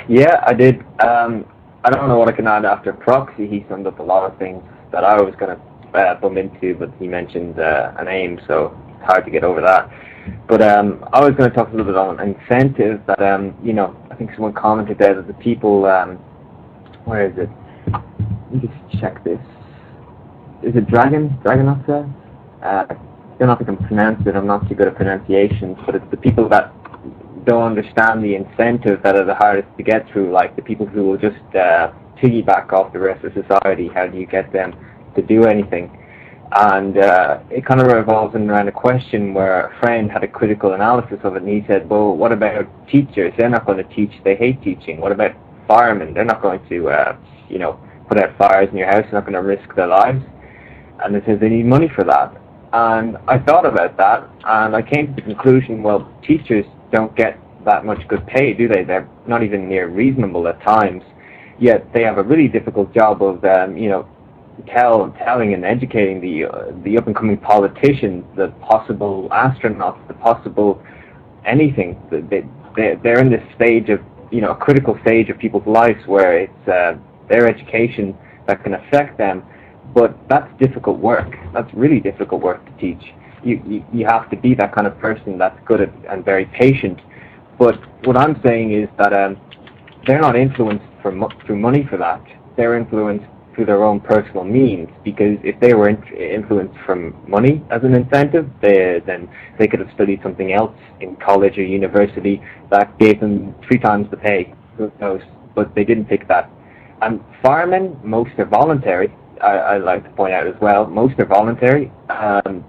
Speaker 4: Yeah, I did. I don't know what I can add after Proxy. He summed up a lot of things that I was going to bump into, but he mentioned an aim, so it's hard to get over that. But I was going to talk a little bit on incentive. That I think someone commented there that the people, where is it? Let me just check this. Is it Dragonofta? I don't know if I can pronounce it. I'm not too good at pronunciations, but it's the people that don't understand the incentive that are the hardest to get through, like the people who will just piggyback off the rest of society. How do you get them to do anything? And it kind of revolves around a question where a friend had a critical analysis of it, and he said, well, what about teachers? They're not going to teach, they hate teaching. What about firemen? They're not going to put out fires in your house, they're not going to risk their lives. And they said they need money for that. And I thought about that, and I came to the conclusion, well, teachers don't get that much good pay, do they? They're not even near reasonable at times, yet they have a really difficult job of telling and educating the up-and-coming politicians, the possible astronauts, the possible anything. They're in this stage of, a critical stage of people's lives where it's their education that can affect them. But that's difficult work. That's really difficult work to teach. You have to be that kind of person that's good at and very patient. But what I'm saying is that they're not influenced through money for that. They're influenced through their own personal means, because if they were influenced from money as an incentive, then they could have studied something else in college or university that gave them 3 times the pay. Who knows? But they didn't pick that. And firemen, most are voluntary. I like to point out as well, most are voluntary.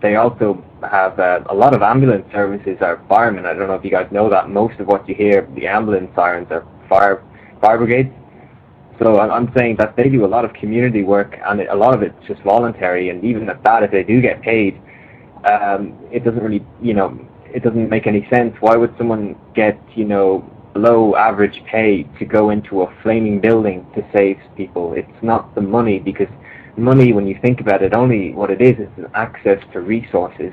Speaker 4: They also have a lot of ambulance services are firemen. I don't know if you guys know that. Most of what you hear, the ambulance sirens, are fire brigades. So I'm saying that they do a lot of community work, and a lot of it's just voluntary. And even at that, if they do get paid, it doesn't really, it doesn't make any sense. Why would someone get, below average pay to go into a flaming building to save people? It's not the money, because money, when you think about it, only what it is an access to resources.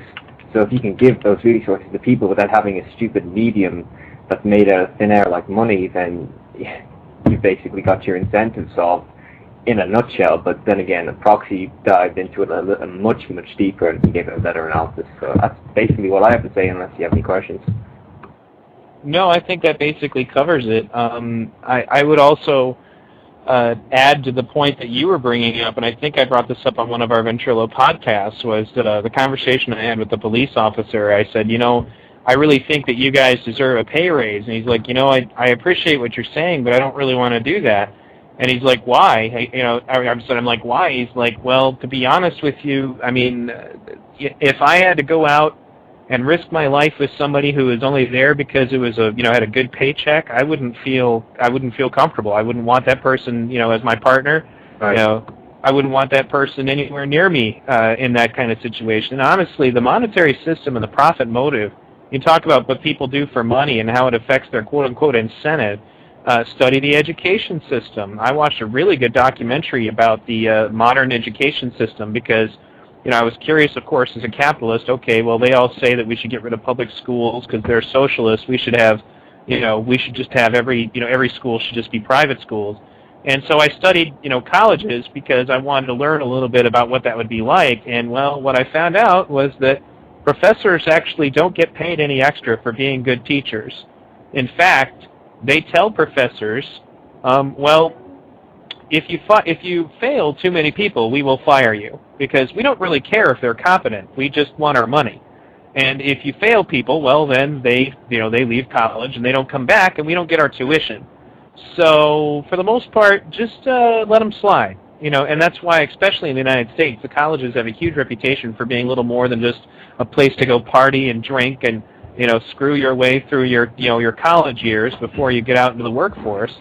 Speaker 4: So if you can give those resources to people without having a stupid medium that's made out of thin air like money, then you've basically got your incentive solved in a nutshell. But then again, the Proxy dived into it a much, much deeper, and he gave it a better analysis. So that's basically what I have to say, unless you have any questions.
Speaker 2: No, I think that basically covers it. I would also add to the point that you were bringing up, and I think I brought this up on one of our Ventrilo podcasts, was the conversation I had with the police officer. I said, I really think that you guys deserve a pay raise. And he's like, I appreciate what you're saying, but I don't really want to do that. And he's like, why? I'm like, why? He's like, well, to be honest with you, I mean, if I had to go out and risk my life with somebody who was only there because it was had a good paycheck, I wouldn't feel comfortable. I wouldn't want that person, as my partner.
Speaker 4: Right.
Speaker 2: I wouldn't want that person anywhere near me in that kind of situation. And honestly, the monetary system and the profit motive, you talk about what people do for money and how it affects their quote-unquote incentive. study the education system. I watched a really good documentary about the modern education system because, I was curious, of course, as a capitalist. Okay, well, they all say that we should get rid of public schools because they're socialists. We should have, we should just have every school should just be private schools. And so I studied, colleges because I wanted to learn a little bit about what that would be like. And, well, what I found out was that professors actually don't get paid any extra for being good teachers. In fact, they tell professors, well, if you fail too many people, we will fire you because we don't really care if they're competent. We just want our money. And if you fail people, well, then they leave college and they don't come back, and we don't get our tuition. So for the most part, just let them slide. And that's why, especially in the United States, the colleges have a huge reputation for being little more than just a place to go party and drink and screw your way through your college years before you get out into the workforce.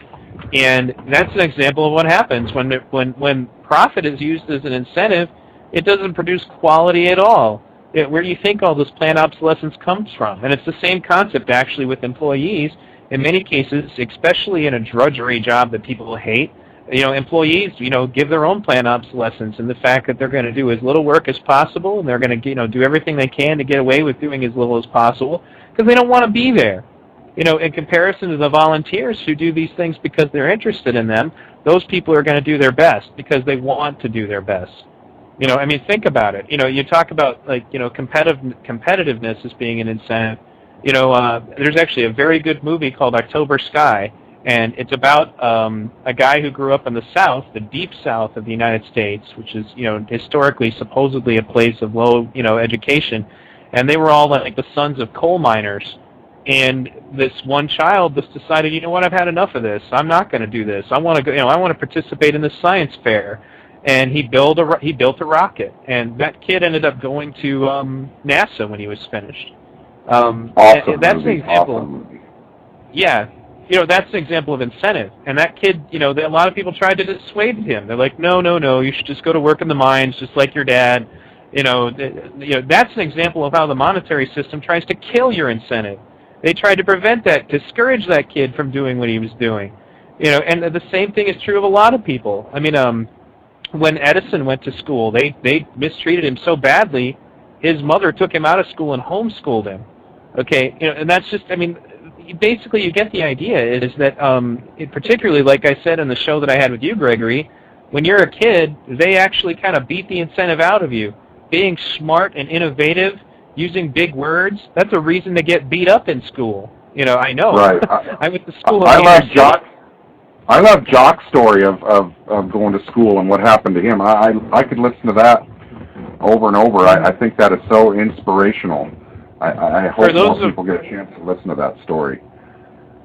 Speaker 2: And that's an example of what happens when profit is used as an incentive. It doesn't produce quality at all. Where do you think all this planned obsolescence comes from? And it's the same concept actually with employees. In many cases, especially in a drudgery job that people hate, employees, give their own planned obsolescence, and the fact that they're going to do as little work as possible, and they're going to, do everything they can to get away with doing as little as possible, because they don't want to be there. In comparison to the volunteers who do these things because they're interested in them, those people are going to do their best because they want to do their best. Think about it. You talk about competitiveness as being an incentive. There's actually a very good movie called October Sky, and it's about a guy who grew up in the South, the deep South of the United States, which is, historically supposedly a place of low, education, and they were all like the sons of coal miners. And this one child just decided, I've had enough of this. I'm not going to do this. I want to go. I want to participate in the science fair. And he built a rocket, and that kid ended up going to NASA when he was finished.
Speaker 3: Awesome
Speaker 2: that's
Speaker 3: movie.
Speaker 2: an example.
Speaker 3: Awesome.
Speaker 2: Yeah, that's an example of incentive. And that kid, a lot of people tried to dissuade him. They're like, no, you should just go to work in the mines, just like your dad. That's an example of how the monetary system tries to kill your incentive. They tried to prevent that, discourage that kid from doing what he was doing. And the same thing is true of a lot of people. When Edison went to school, they mistreated him so badly, his mother took him out of school and homeschooled him. Okay, and that's just, basically you get the idea, is that, particularly like I said in the show that I had with you, Gregory, when you're a kid, they actually kind of beat the incentive out of you. Being smart and innovative, using big words, that's a reason to get beat up in school. I know.
Speaker 3: Right.
Speaker 2: I went to school.
Speaker 3: I love Jock's story of going to school and what happened to him. I could listen to that over and over. I think that is so inspirational. I hope more people get a chance to listen to that story.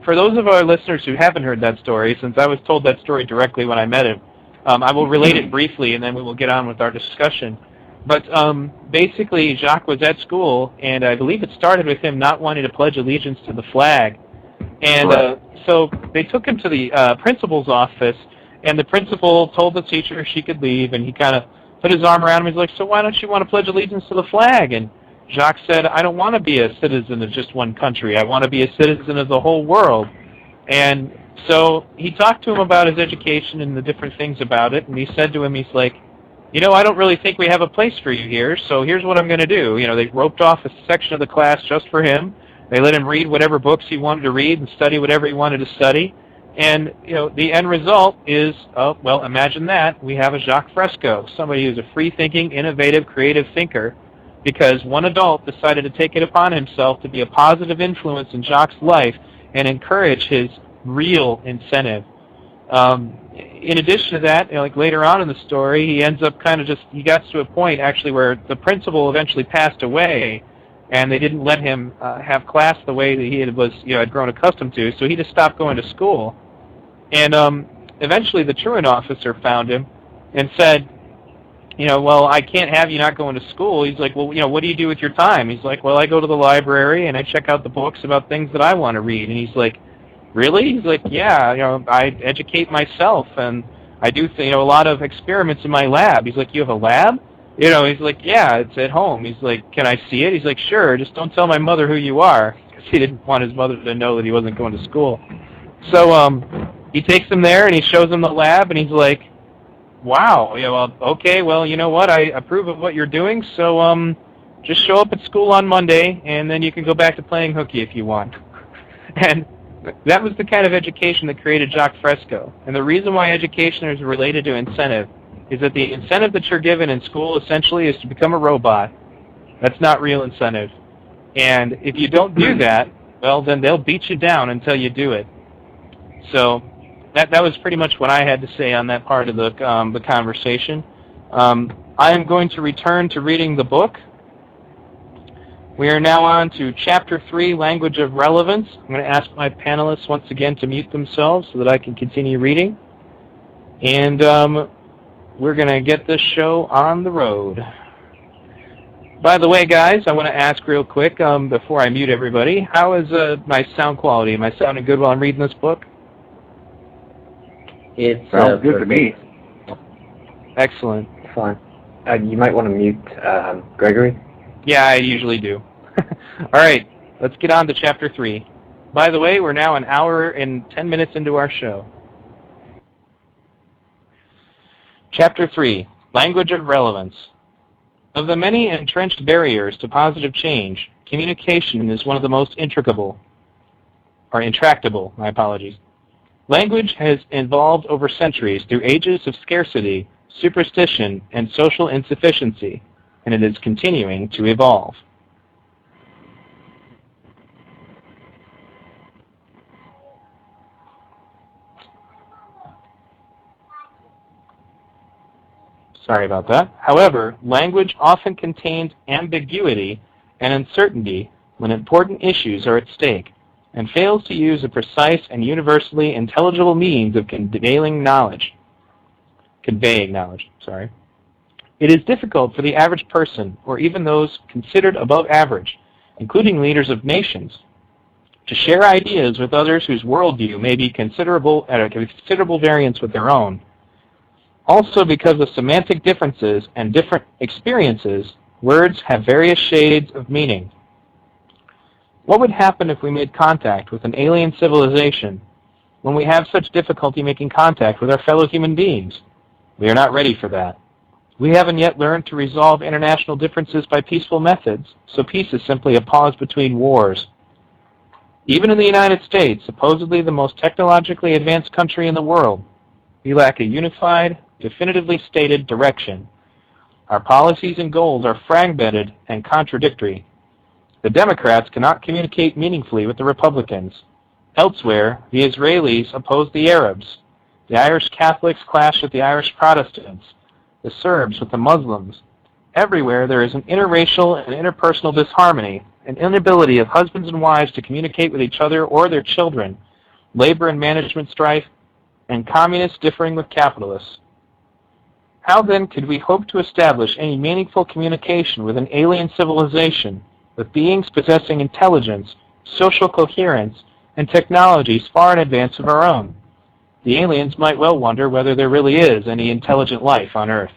Speaker 2: For those of our listeners who haven't heard that story, since I was told that story directly when I met him, I will relate it briefly, and then we will get on with our discussion. But basically, Jacques was at school, and I believe it started with him not wanting to pledge allegiance to the flag. And so they took him to the principal's office, and the principal told the teacher she could leave, and he kind of put his arm around him. He's like, so why don't you want to pledge allegiance to the flag? And Jacques said, I don't want to be a citizen of just one country. I want to be a citizen of the whole world. And so he talked to him about his education and the different things about it, and he said to him, he's like, I don't really think we have a place for you here, so here's what I'm going to do. They roped off a section of the class just for him. They let him read whatever books he wanted to read and study whatever he wanted to study. And, the end result is, imagine that. We have a Jacques Fresco, somebody who's a free-thinking, innovative, creative thinker, because one adult decided to take it upon himself to be a positive influence in Jacques' life and encourage his real incentive. In addition to that, like later on in the story, he ends up he got to a point actually where the principal eventually passed away, and they didn't let him have class the way that he had grown accustomed to, so he just stopped going to school. And eventually the truant officer found him and said, I can't have you not going to school. He's like, well, what do you do with your time? He's like, well, I go to the library and I check out the books about things that I want to read. And he's like, really? He's like, yeah, I educate myself and I do a lot of experiments in my lab. He's like, you have a lab? He's like, yeah, it's at home. He's like, can I see it? He's like, sure, just don't tell my mother who you are, because he didn't want his mother to know that he wasn't going to school. So he takes them there and he shows them the lab, and he's like, wow, yeah, well, okay, well, you know what, I approve of what you're doing, so just show up at school on Monday, and then you can go back to playing hooky if you want. And that was the kind of education that created Jacques Fresco. And the reason why education is related to incentive is that the incentive that you're given in school essentially is to become a robot. That's not real incentive. And if you don't do that, well, then they'll beat you down until you do it. So that was pretty much what I had to say on that part of the conversation. I am going to return to reading the book. We are now on to Chapter 3, Language of Relevance. I'm going to ask my panelists once again to mute themselves so that I can continue reading. And we're going to get this show on the road. By the way, guys, I want to ask real quick before I mute everybody, how is my sound quality? Am I sounding good while I'm reading this book?
Speaker 5: It's
Speaker 3: Sounds good to me.
Speaker 2: Excellent.
Speaker 4: Fine. You might want to mute Gregory.
Speaker 2: Yeah, I usually do. All right, let's get on to Chapter 3. By the way, we're now an hour and 10 minutes into our show. Chapter 3, Language of Relevance. Of the many entrenched barriers to positive change, communication is one of the most intractable. Language has evolved over centuries through ages of scarcity, superstition, and social insufficiency, and it is continuing to evolve. Sorry about that. However, language often contains ambiguity and uncertainty when important issues are at stake, and fails to use a precise and universally intelligible means of conveying knowledge. It is difficult for the average person, or even those considered above average, including leaders of nations, to share ideas with others whose worldview may be at a considerable variance with their own. Also, because of semantic differences and different experiences, words have various shades of meaning. What would happen if we made contact with an alien civilization when we have such difficulty making contact with our fellow human beings? We are not ready for that. We haven't yet learned to resolve international differences by peaceful methods, so peace is simply a pause between wars. Even in the United States, supposedly the most technologically advanced country in the world, we lack a unified, definitively stated direction. Our policies and goals are fragmented and contradictory. The Democrats cannot communicate meaningfully with the Republicans. Elsewhere, the Israelis oppose the Arabs. The Irish Catholics clash with the Irish Protestants. The Serbs with the Muslims. Everywhere there is an interracial and interpersonal disharmony, an inability of husbands and wives to communicate with each other or their children, labor and management strife, and communists differing with capitalists. How then could we hope to establish any meaningful communication with an alien civilization, with beings possessing intelligence, social coherence, and technologies far in advance of our own? The aliens might well wonder whether there really is any intelligent life on Earth.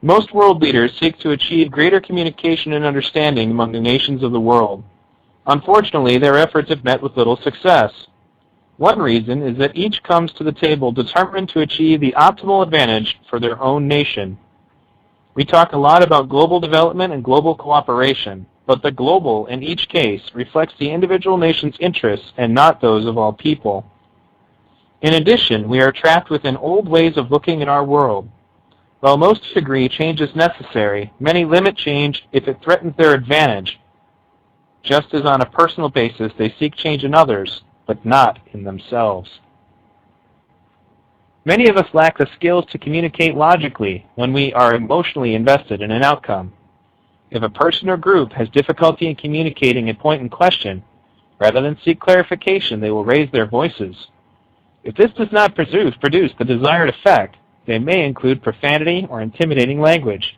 Speaker 2: Most world leaders seek to achieve greater communication and understanding among the nations of the world. Unfortunately, their efforts have met with little success. One reason is that each comes to the table determined to achieve the optimal advantage for their own nation. We talk a lot about global development and global cooperation, but the global, in each case, reflects the individual nation's interests and not those of all people. In addition, we are trapped within old ways of looking at our world. While most agree change is necessary, many limit change if it threatens their advantage, just as on a personal basis they seek change in others, but not in themselves. Many of us lack the skills to communicate logically when we are emotionally invested in an outcome. If a person or group has difficulty in communicating a point in question, rather than seek clarification, they will raise their voices. If this does not produce the desired effect, they may include profanity or intimidating language.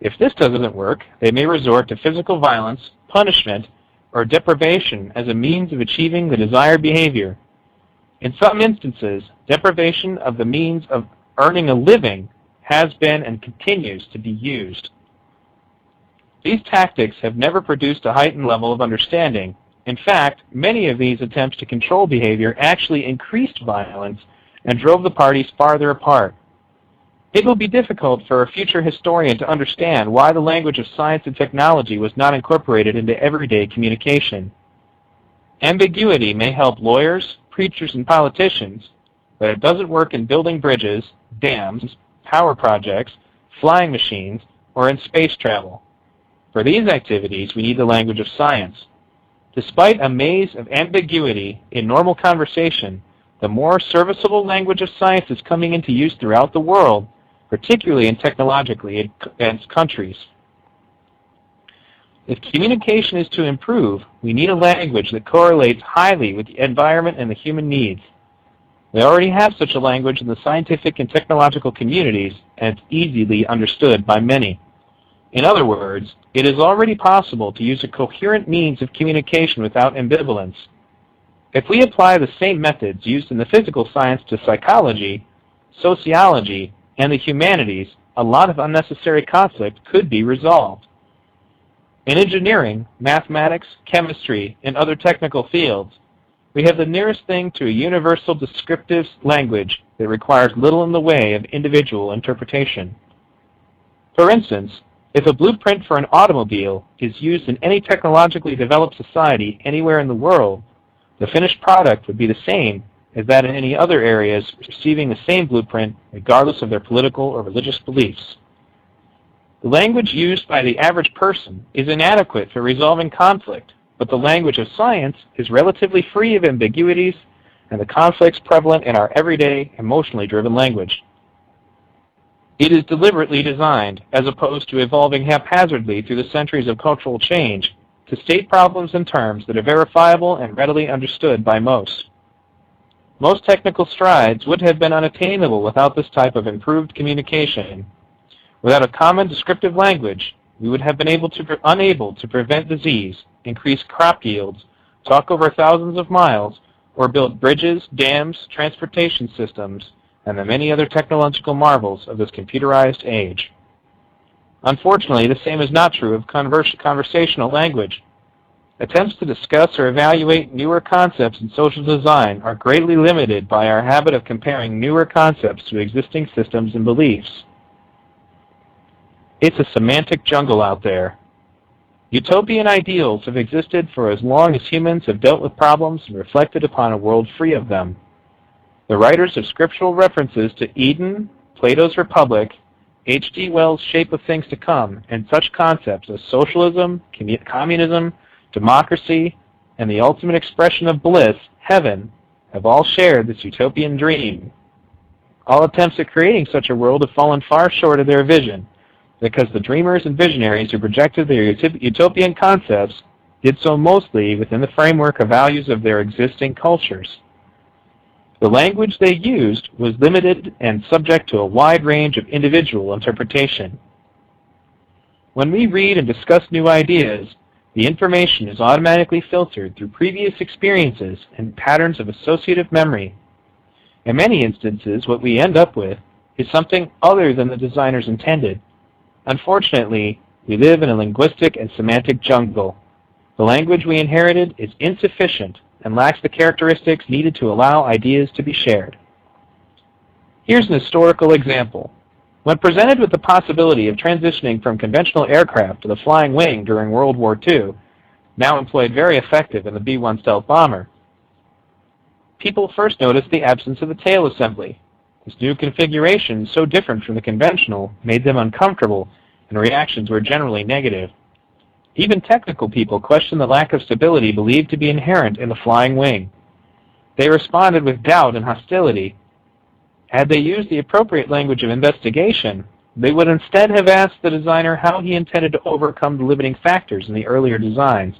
Speaker 2: If this doesn't work, they may resort to physical violence, punishment, or deprivation as a means of achieving the desired behavior. In some instances, deprivation of the means of earning a living has been and continues to be used. These tactics have never produced a heightened level of understanding, In fact, many of these attempts to control behavior actually increased violence and drove the parties farther apart. It will be difficult for a future historian to understand why the language of science and technology was not incorporated into everyday communication. Ambiguity may help lawyers, preachers, and politicians, but it doesn't work in building bridges, dams, power projects, flying machines, or in space travel. For these activities, we need the language of science. Despite a maze of ambiguity in normal conversation, the more serviceable language of science is coming into use throughout the world, particularly in technologically advanced countries. If communication is to improve, we need a language that correlates highly with the environment and the human needs. We already have such a language in the scientific and technological communities, and it's easily understood by many. In other words, it is already possible to use a coherent means of communication without ambivalence. If we apply the same methods used in the physical science to psychology, sociology, and the humanities, a lot of unnecessary conflict could be resolved. In engineering, mathematics, chemistry, and other technical fields, we have the nearest thing to a universal descriptive language that requires little in the way of individual interpretation. For instance, if a blueprint for an automobile is used in any technologically developed society anywhere in the world, the finished product would be the same as that in any other areas receiving the same blueprint regardless of their political or religious beliefs. The language used by the average person is inadequate for resolving conflict, but the language of science is relatively free of ambiguities and the conflicts prevalent in our everyday, emotionally driven language. It is deliberately designed, as opposed to evolving haphazardly through the centuries of cultural change, to state problems in terms that are verifiable and readily understood by most. Most technical strides would have been unattainable without this type of improved communication. Without a common descriptive language, we would have been unable to prevent disease, increase crop yields, talk over thousands of miles, or build bridges, dams, transportation systems, and the many other technological marvels of this computerized age. Unfortunately, the same is not true of conversational language. Attempts to discuss or evaluate newer concepts in social design are greatly limited by our habit of comparing newer concepts to existing systems and beliefs. It's a semantic jungle out there. Utopian ideals have existed for as long as humans have dealt with problems and reflected upon a world free of them. The writers of scriptural references to Eden, Plato's Republic, H.G. Wells' Shape of Things to Come, and such concepts as socialism, communism, democracy, and the ultimate expression of bliss, heaven, have all shared this utopian dream. All attempts at creating such a world have fallen far short of their vision, because the dreamers and visionaries who projected their utopian concepts did so mostly within the framework of values of their existing cultures. The language they used was limited and subject to a wide range of individual interpretation. When we read and discuss new ideas, the information is automatically filtered through previous experiences and patterns of associative memory. In many instances, what we end up with is something other than the designers intended. Unfortunately, we live in a linguistic and semantic jungle. The language we inherited is insufficient and lacks the characteristics needed to allow ideas to be shared. Here's an historical example. When presented with the possibility of transitioning from conventional aircraft to the flying wing during World War II, now employed very effective in the B-1 stealth bomber, people first noticed the absence of the tail assembly. This new configuration, so different from the conventional, made them uncomfortable, and reactions were generally negative. Even technical people questioned the lack of stability believed to be inherent in the flying wing. They responded with doubt and hostility. Had they used the appropriate language of investigation, they would instead have asked the designer how he intended to overcome the limiting factors in the earlier designs.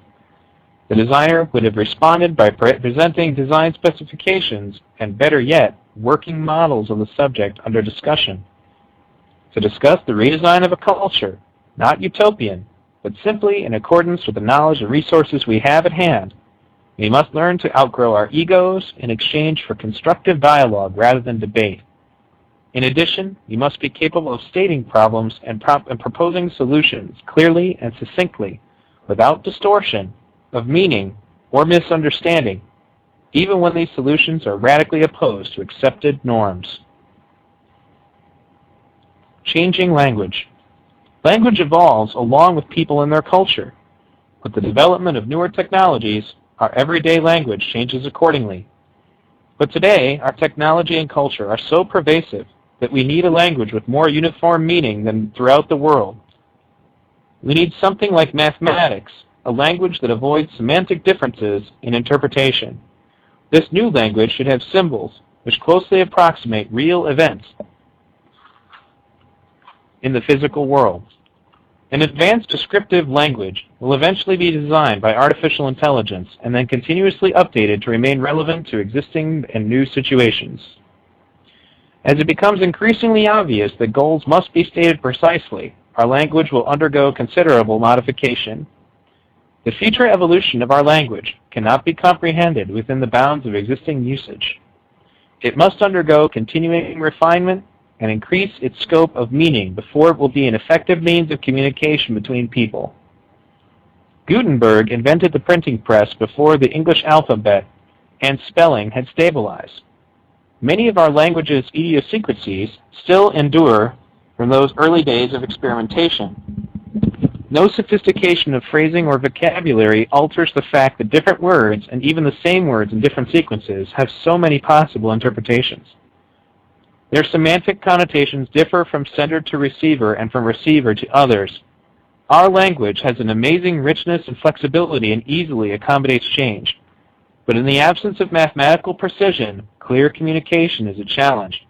Speaker 2: The designer would have responded by presenting design specifications and, better yet, working models on the subject under discussion. To discuss the redesign of a culture, not utopian, but simply in accordance with the knowledge and resources we have at hand, we must learn to outgrow our egos in exchange for constructive dialogue rather than debate. In addition, we must be capable of stating problems and proposing solutions clearly and succinctly, without distortion of meaning or misunderstanding, even when these solutions are radically opposed to accepted norms. Changing language. Language evolves along with people and their culture. With the development of newer technologies, our everyday language changes accordingly. But today, our technology and culture are so pervasive that we need a language with more uniform meaning than throughout the world. We need something like mathematics, a language that avoids semantic differences in interpretation. This new language should have symbols which closely approximate real events in the physical world. An advanced descriptive language will eventually be designed by artificial intelligence and then continuously updated to remain relevant to existing and new situations. As it becomes increasingly obvious that goals must be stated precisely, our language will undergo considerable modification. The future evolution of our language cannot be comprehended within the bounds of existing usage. It must undergo continuing refinement and increase its scope of meaning before it will be an effective means of communication between people. Gutenberg invented the printing press before the English alphabet and spelling had stabilized. Many of our language's idiosyncrasies still endure from those early days of experimentation. No sophistication of phrasing or vocabulary alters the fact that different words, and even the same words in different sequences, have so many possible interpretations. Their semantic connotations differ from sender to receiver and from receiver to others. Our language has an amazing richness and flexibility and easily accommodates change. But in the absence of mathematical precision, clear communication is a challenge.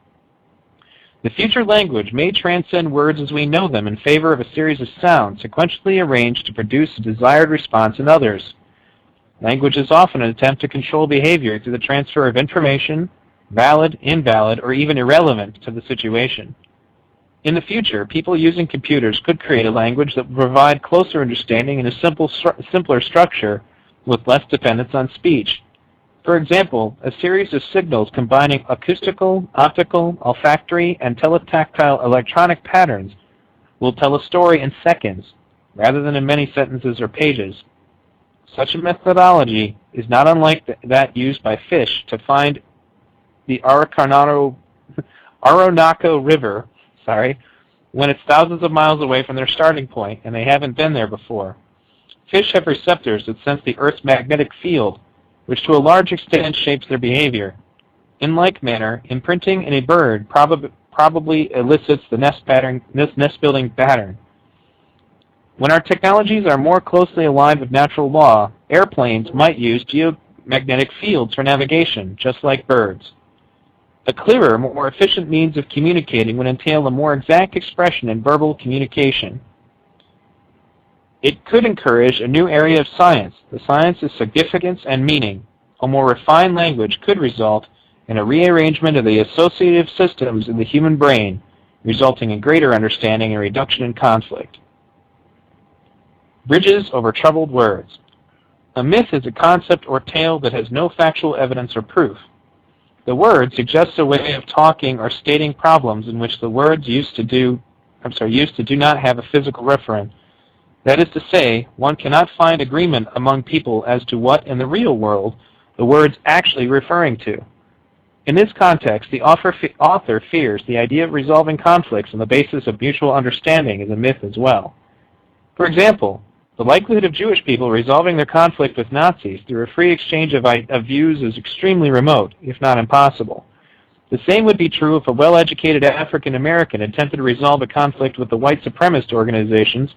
Speaker 2: The future language may transcend words as we know them in favor of a series of sounds sequentially arranged to produce a desired response in others. Language is often an attempt to control behavior through the transfer of information, valid, invalid, or even irrelevant to the situation. In the future, people using computers could create a language that would provide closer understanding in a simpler structure with less dependence on speech. For example, a series of signals combining acoustical, optical, olfactory, and teletactile electronic patterns will tell a story in seconds, rather than in many sentences or pages. Such a methodology is not unlike that used by fish to find the Orinoco River, when it's thousands of miles away from their starting point and they haven't been there before. Fish have receptors that sense the Earth's magnetic field, which to a large extent shapes their behavior. In like manner, imprinting in a bird probably elicits the nest-building pattern. When our technologies are more closely aligned with natural law, airplanes might use geomagnetic fields for navigation, just like birds. A clearer, more efficient means of communicating would entail a more exact expression in verbal communication. It could encourage a new area of science, the science of significance and meaning. A more refined language could result in a rearrangement of the associative systems in the human brain, resulting in greater understanding and reduction in conflict. Bridges over troubled words. A myth is a concept or tale that has no factual evidence or proof. The word suggests a way of talking or stating problems in which the words used to do not have a physical referent. That is to say, one cannot find agreement among people as to what, in the real world, the word's actually referring to. In this context, the author fears the idea of resolving conflicts on the basis of mutual understanding is a myth as well. For example, the likelihood of Jewish people resolving their conflict with Nazis through a free exchange of views is extremely remote, if not impossible. The same would be true if a well-educated African American attempted to resolve a conflict with the white supremacist organizations,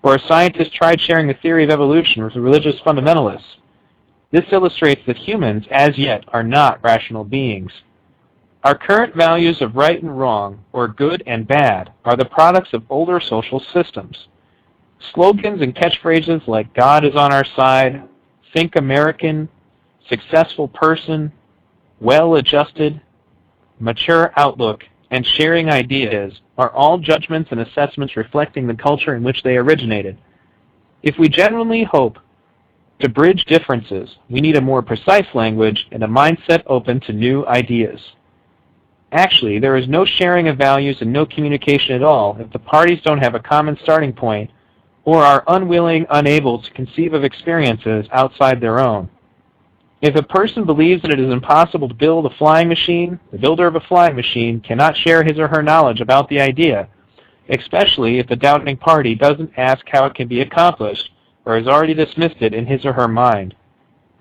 Speaker 2: or a scientist tried sharing the theory of evolution with religious fundamentalists. This illustrates that humans, as yet, are not rational beings. Our current values of right and wrong, or good and bad, are the products of older social systems. Slogans and catchphrases like God is on our side, think American, successful person, well-adjusted, mature outlook, and sharing ideas are all judgments and assessments reflecting the culture in which they originated. If we genuinely hope to bridge differences, we need a more precise language and a mindset open to new ideas. Actually, there is no sharing of values and no communication at all if the parties don't have a common starting point or are unable to conceive of experiences outside their own. If a person believes that it is impossible to build a flying machine, the builder of a flying machine cannot share his or her knowledge about the idea, especially if the doubting party doesn't ask how it can be accomplished or has already dismissed it in his or her mind.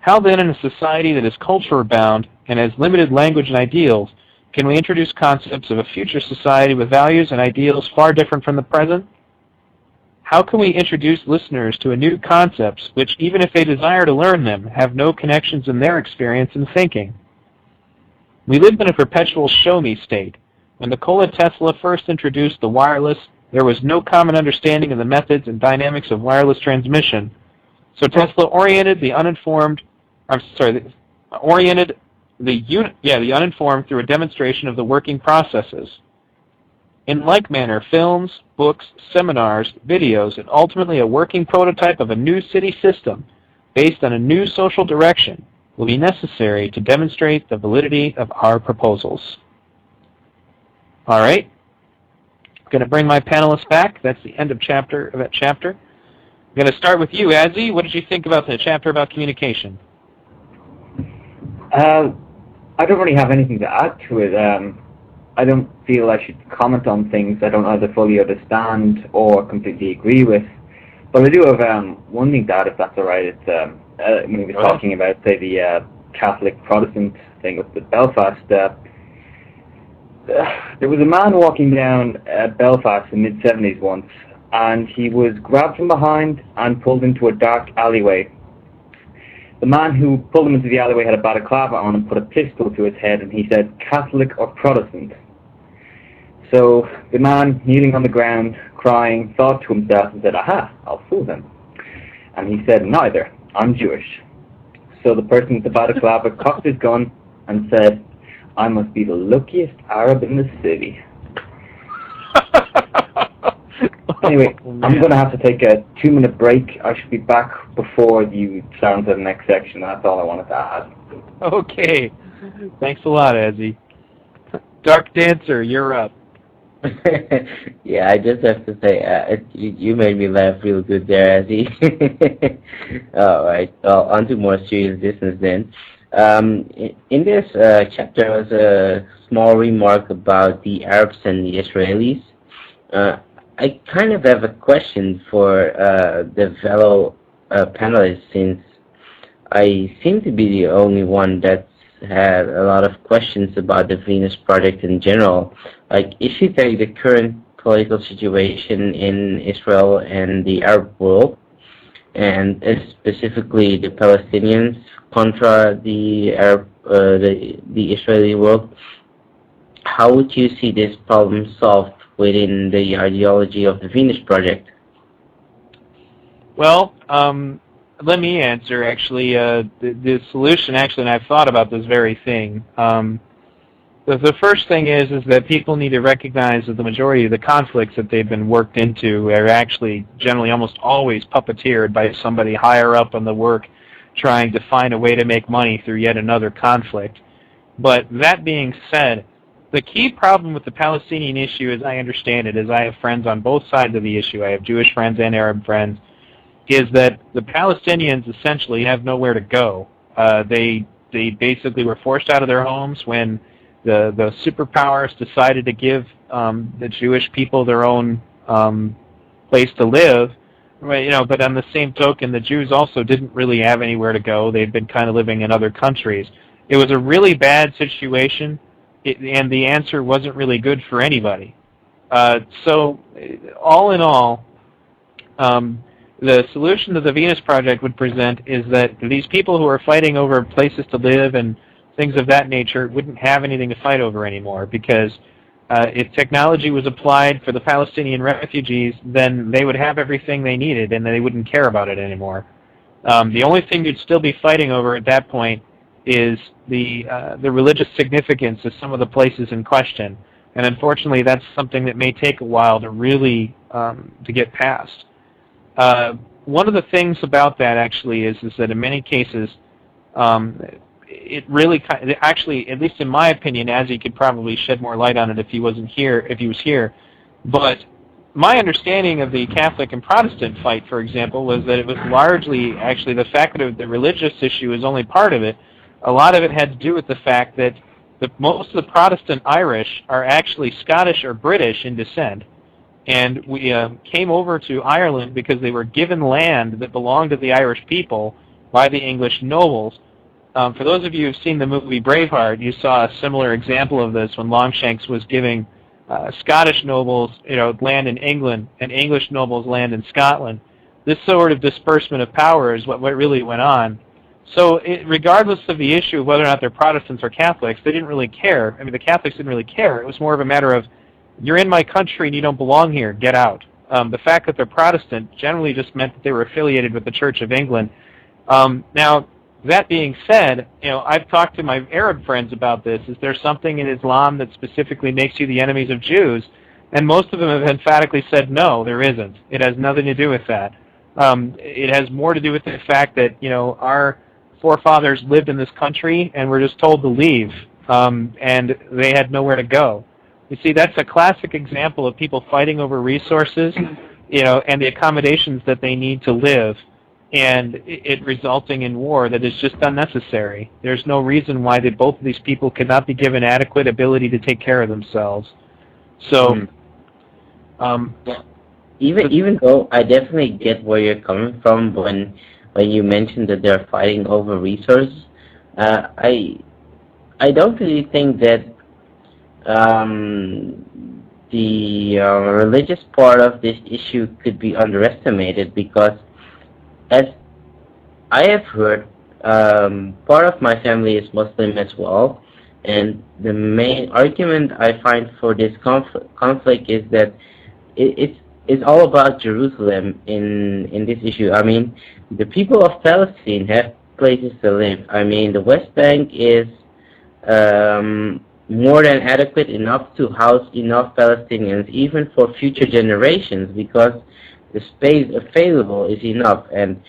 Speaker 2: How then, in a society that is culture-bound and has limited language and ideals, can we introduce concepts of a future society with values and ideals far different from the present? How can we introduce listeners to a new concepts which, even if they desire to learn them, have no connections in their experience and thinking? We live in a perpetual show-me state. When Nikola Tesla first introduced the wireless, there was no common understanding of the methods and dynamics of wireless transmission. So Tesla oriented the uninformed through a demonstration of the working processes. In like manner, films, books, seminars, videos, and ultimately a working prototype of a new city system based on a new social direction will be necessary to demonstrate the validity of our proposals. All right. I'm going to bring my panelists back. That's the end of that chapter. I'm going to start with you, Azzy. What did you think about the chapter about communication?
Speaker 4: I don't really have anything to add to it. I don't feel I should comment on things I don't either fully understand or completely agree with. But I do have one thing to add, if that's all right. It's when he was talking about, say, the Catholic-Protestant thing with the Belfast. There was a man walking down Belfast in the mid-70s once, and he was grabbed from behind and pulled into a dark alleyway. The man who pulled him into the alleyway had a balaclava on and put a pistol to his head, and he said, "Catholic or Protestant?" So the man, kneeling on the ground, crying, thought to himself and said, "Aha, I'll fool them." And he said, "Neither, I'm Jewish." So the person with the balaclava cocked his gun and said, "I must be the luckiest Arab in the city." Anyway, I'm going to have to take a 2-minute break. I should be back before you sound to the next section. That's all I wanted to add.
Speaker 2: Okay. Thanks a lot, Azzy. Dark Dancer, you're up.
Speaker 5: Yeah, I just have to say, you made me laugh real good there, Azzy. All right, well, on to more serious business then. In this chapter was a small remark about the Arabs and the Israelis. I kind of have a question for the fellow panelists, since I seem to be the only one that's had a lot of questions about the Venus Project in general. Like, if you take the current political situation in Israel and the Arab world, and specifically the Palestinians contra the Arab, the Israeli world, how would you see this problem solved within the ideology of the Venus Project?
Speaker 2: Well, let me answer, actually. The solution, actually, and I've thought about this very thing. The first thing is that people need to recognize that the majority of the conflicts that they've been worked into are actually generally almost always puppeteered by somebody higher up in the work trying to find a way to make money through yet another conflict. But that being said, the key problem with the Palestinian issue, as I understand it, is I have friends on both sides of the issue. I have Jewish friends and Arab friends, is that the Palestinians essentially have nowhere to go. They basically were forced out of their homes when the superpowers decided to give the Jewish people their own place to live. Right, but on the same token, the Jews also didn't really have anywhere to go. They'd been kind of living in other countries. It was a really bad situation, and the answer wasn't really good for anybody. So, all in all, the solution that the Venus Project would present is that these people who are fighting over places to live and things of that nature wouldn't have anything to fight over anymore, because if technology was applied for the Palestinian refugees, then they would have everything they needed and they wouldn't care about it anymore. The only thing you'd still be fighting over at that point is the religious significance of some of the places in question, and unfortunately that's something that may take a while to really to get past. One of the things about that actually is that in many cases it really, actually, at least in my opinion, Azzy could probably shed more light on it if he was here, but my understanding of the Catholic and Protestant fight, for example, was that it was largely, actually, the fact that the religious issue is only part of it. A lot of it had to do with the fact that most of the Protestant Irish are actually Scottish or British in descent. And we came over to Ireland because they were given land that belonged to the Irish people by the English nobles. For those of you who've seen the movie Braveheart, you saw a similar example of this when Longshanks was giving Scottish nobles, land in England, and English nobles land in Scotland. This sort of disbursement of power is what really went on. So regardless of the issue of whether or not they're Protestants or Catholics, they didn't really care. I mean, the Catholics didn't really care. It was more of a matter of, you're in my country and you don't belong here, get out. The fact that they're Protestant generally just meant that they were affiliated with the Church of England. Now, that being said, I've talked to my Arab friends about this. Is there something in Islam that specifically makes you the enemies of Jews? And most of them have emphatically said, no, there isn't. It has nothing to do with that. It has more to do with the fact that, our forefathers lived in this country and were just told to leave, and they had nowhere to go. You see, that's a classic example of people fighting over resources, and the accommodations that they need to live, and it resulting in war that is just unnecessary. There's no reason why that both of these people could not be given adequate ability to take care of themselves. So,
Speaker 5: even though I definitely get where you're coming from when you mentioned that they're fighting over resources, I don't really think that the religious part of this issue could be underestimated, because as I have heard, part of my family is Muslim as well, and the main argument I find for this conflict is that it's all about Jerusalem in this issue. I mean, the people of Palestine have places to live. I mean, the West Bank is more than adequate enough to house enough Palestinians, even for future generations, because the space available is enough. And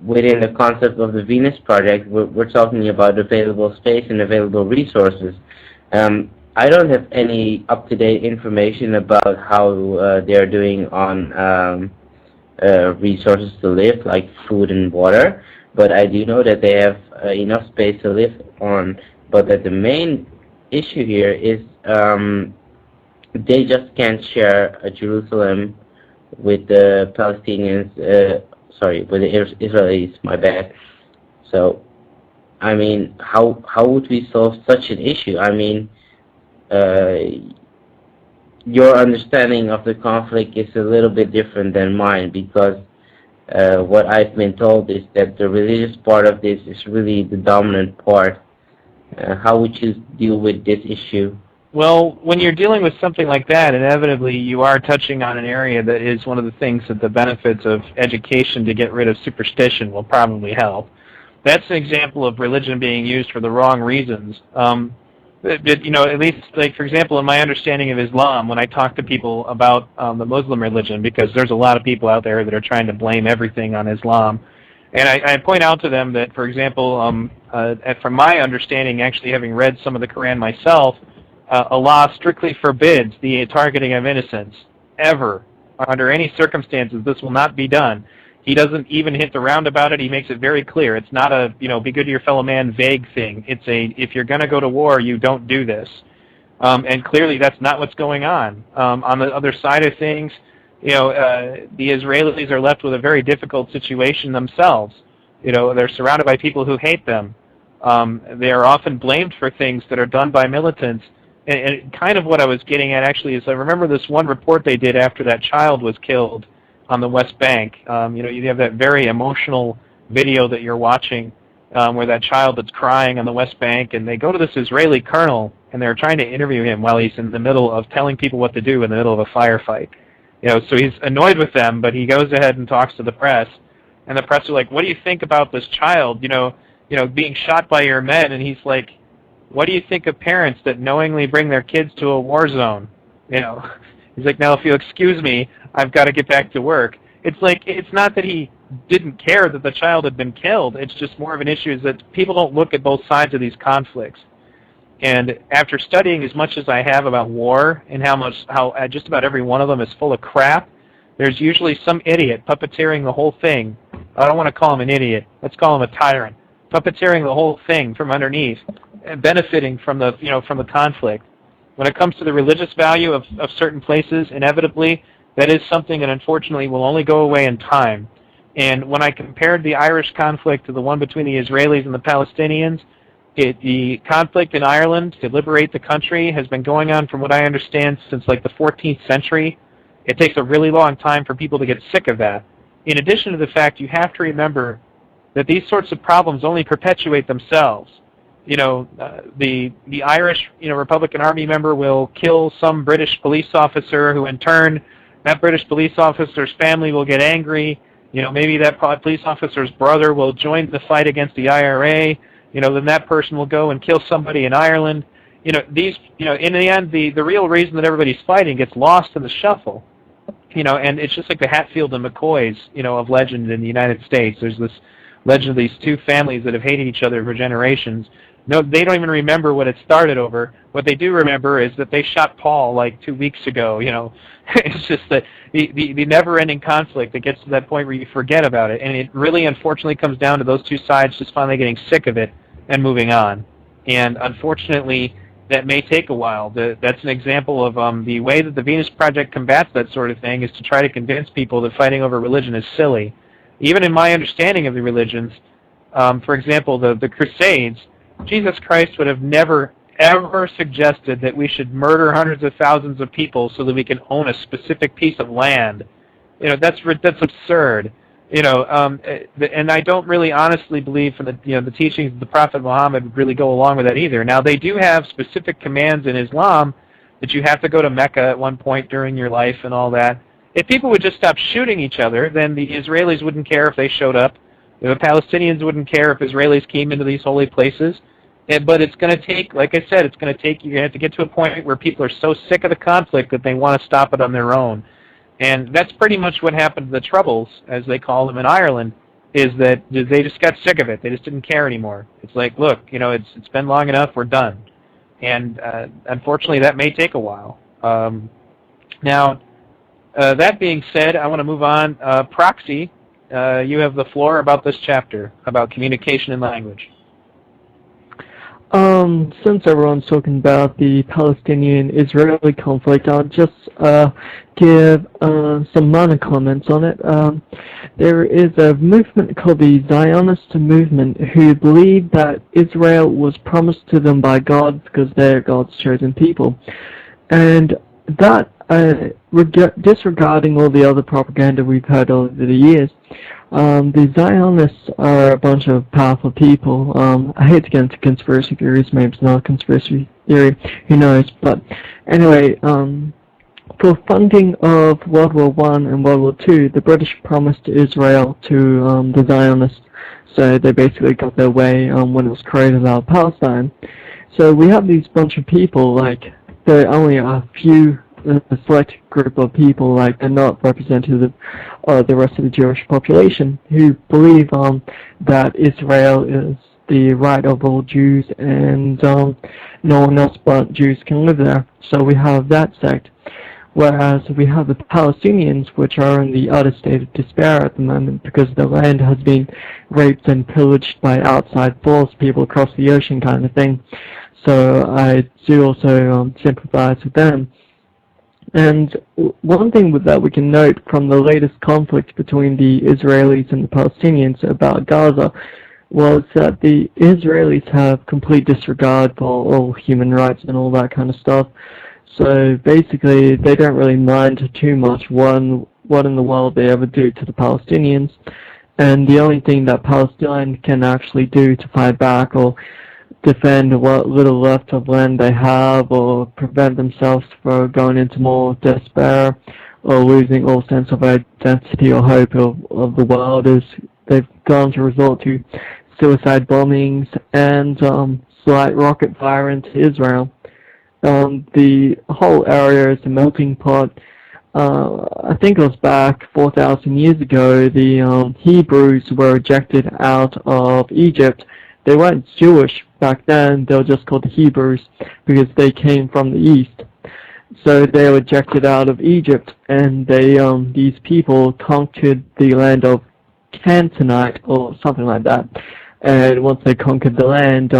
Speaker 5: within the concept of the Venus Project, we're talking about available space and available resources. I don't have any up-to-date information about how they're doing on resources to live, like food and water, but I do know that they have enough space to live on. But that the main issue here is they just can't share Jerusalem with the Palestinians, with the Israelis, my bad. So, I mean, how would we solve such an issue? I mean, your understanding of the conflict is a little bit different than mine, because what I've been told is that the religious part of this is really the dominant part. How would you deal with this issue?
Speaker 2: Well, when you're dealing with something like that, inevitably you are touching on an area that is one of the things that the benefits of education to get rid of superstition will probably help. That's an example of religion being used for the wrong reasons. At least, like, for example, in my understanding of Islam, when I talk to people about the Muslim religion, because there's a lot of people out there that are trying to blame everything on Islam, and I point out to them that, for example, from my understanding, actually having read some of the Quran myself, Allah strictly forbids the targeting of innocents, ever. Under any circumstances, this will not be done. He doesn't even hint around about it. He makes it very clear. It's not a, be good to your fellow man vague thing. It's a, if you're going to go to war, you don't do this. And clearly that's not what's going on. On the other side of things, the Israelis are left with a very difficult situation themselves. They're surrounded by people who hate them. They are often blamed for things that are done by militants. And kind of what I was getting at actually is I remember this one report they did after that child was killed on the West Bank. You have that very emotional video that you're watching where that child that's crying on the West Bank, and they go to this Israeli colonel and they're trying to interview him while he's in the middle of telling people what to do in the middle of a firefight. So he's annoyed with them, but he goes ahead and talks to the press, and the press are like, "What do you think about this child, being shot by your men?" And he's like, "What do you think of parents that knowingly bring their kids to a war zone?" He's like, "Now, if you excuse me, I've got to get back to work." It's like, it's not that he didn't care that the child had been killed. It's just more of an issue is that people don't look at both sides of these conflicts. And after studying as much as I have about war and how just about every one of them is full of crap, there's usually some idiot puppeteering the whole thing. I don't want to call him an idiot. Let's call him a tyrant. Puppeteering the whole thing from underneath and benefiting from the from the conflict. When it comes to the religious value of certain places, inevitably that is something that unfortunately will only go away in time. And when I compared the Irish conflict to the one between the Israelis and the Palestinians, the conflict in Ireland to liberate the country has been going on, from what I understand, since like the 14th century. It takes a really long time for people to get sick of that. In addition to the fact, you have to remember that these sorts of problems only perpetuate themselves. The Irish Republican Army member will kill some British police officer, who in turn, that British police officer's family will get angry. Maybe that police officer's brother will join the fight against the IRA. Then that person will go and kill somebody in Ireland. In the end, the real reason that everybody's fighting gets lost in the shuffle. And it's just like the Hatfield and McCoys, of legend in the United States. There's this legend of these two families that have hated each other for generations. No, they don't even remember what it started over. What they do remember is that they shot Paul like 2 weeks ago. It's just that the never-ending conflict that gets to that point where you forget about it. And it really, unfortunately, comes down to those two sides just finally getting sick of it and moving on. And unfortunately, that may take a while. That's an example of the way that the Venus Project combats that sort of thing, is to try to convince people that fighting over religion is silly. Even in my understanding of the religions, for example, the Crusades, Jesus Christ would have never, ever suggested that we should murder hundreds of thousands of people so that we can own a specific piece of land. That's absurd. And I don't really honestly believe from the teachings of the Prophet Muhammad would really go along with that either. Now, they do have specific commands in Islam that you have to go to Mecca at one point during your life and all that. If people would just stop shooting each other, then the Israelis wouldn't care if they showed up. The Palestinians wouldn't care if Israelis came into these holy places. But it's going to take, like I said, you're going to have to get to a point where people are so sick of the conflict that they want to stop it on their own. And that's pretty much what happened to the Troubles, as they call them in Ireland, is that they just got sick of it. They just didn't care anymore. It's like, look, it's been long enough, we're done. And unfortunately, that may take a while. Now, that being said, I want to move on. Proxy, you have the floor about this chapter, about communication and language.
Speaker 6: Since everyone's talking about the Palestinian-Israeli conflict, I'll just give some minor comments on it. There is a movement called the Zionist movement who believe that Israel was promised to them by God because they're God's chosen people. And that, disregarding all the other propaganda we've heard over the years, the Zionists are a bunch of powerful people. I hate to get into conspiracy theories, maybe it's not a conspiracy theory, who knows, but anyway, for funding of World War I and World War II, the British promised Israel to the Zionists, so they basically got their way when it was created out of Palestine. So we have these bunch of people, like, there are only a few, a select group of people, like they're not representative of the rest of the Jewish population, who believe that Israel is the right of all Jews and no one else but Jews can live there. So we have that sect. Whereas we have the Palestinians, which are in the utter state of despair at the moment because the land has been raped and pillaged by outside force, people across the ocean kind of thing. So I do also sympathize with them. And one thing that we can note from the latest conflict between the Israelis and the Palestinians about Gaza was that the Israelis have complete disregard for all human rights and all that kind of stuff. So basically, they don't really mind too much what in the world they ever do to the Palestinians. And the only thing that Palestine can actually do to fight back or defend what little left of land they have, or prevent themselves from going into more despair or losing all sense of identity or hope of the world, is they've gone to resort to suicide bombings and slight rocket fire into Israel. The whole area is a melting pot. I think it was back 4,000 years ago, the Hebrews were ejected out of Egypt. They weren't Jewish, back then they were just called Hebrews because they came from the east. So they were ejected out of Egypt, and these people conquered the land of Canaanite or something like that. And once they conquered the land,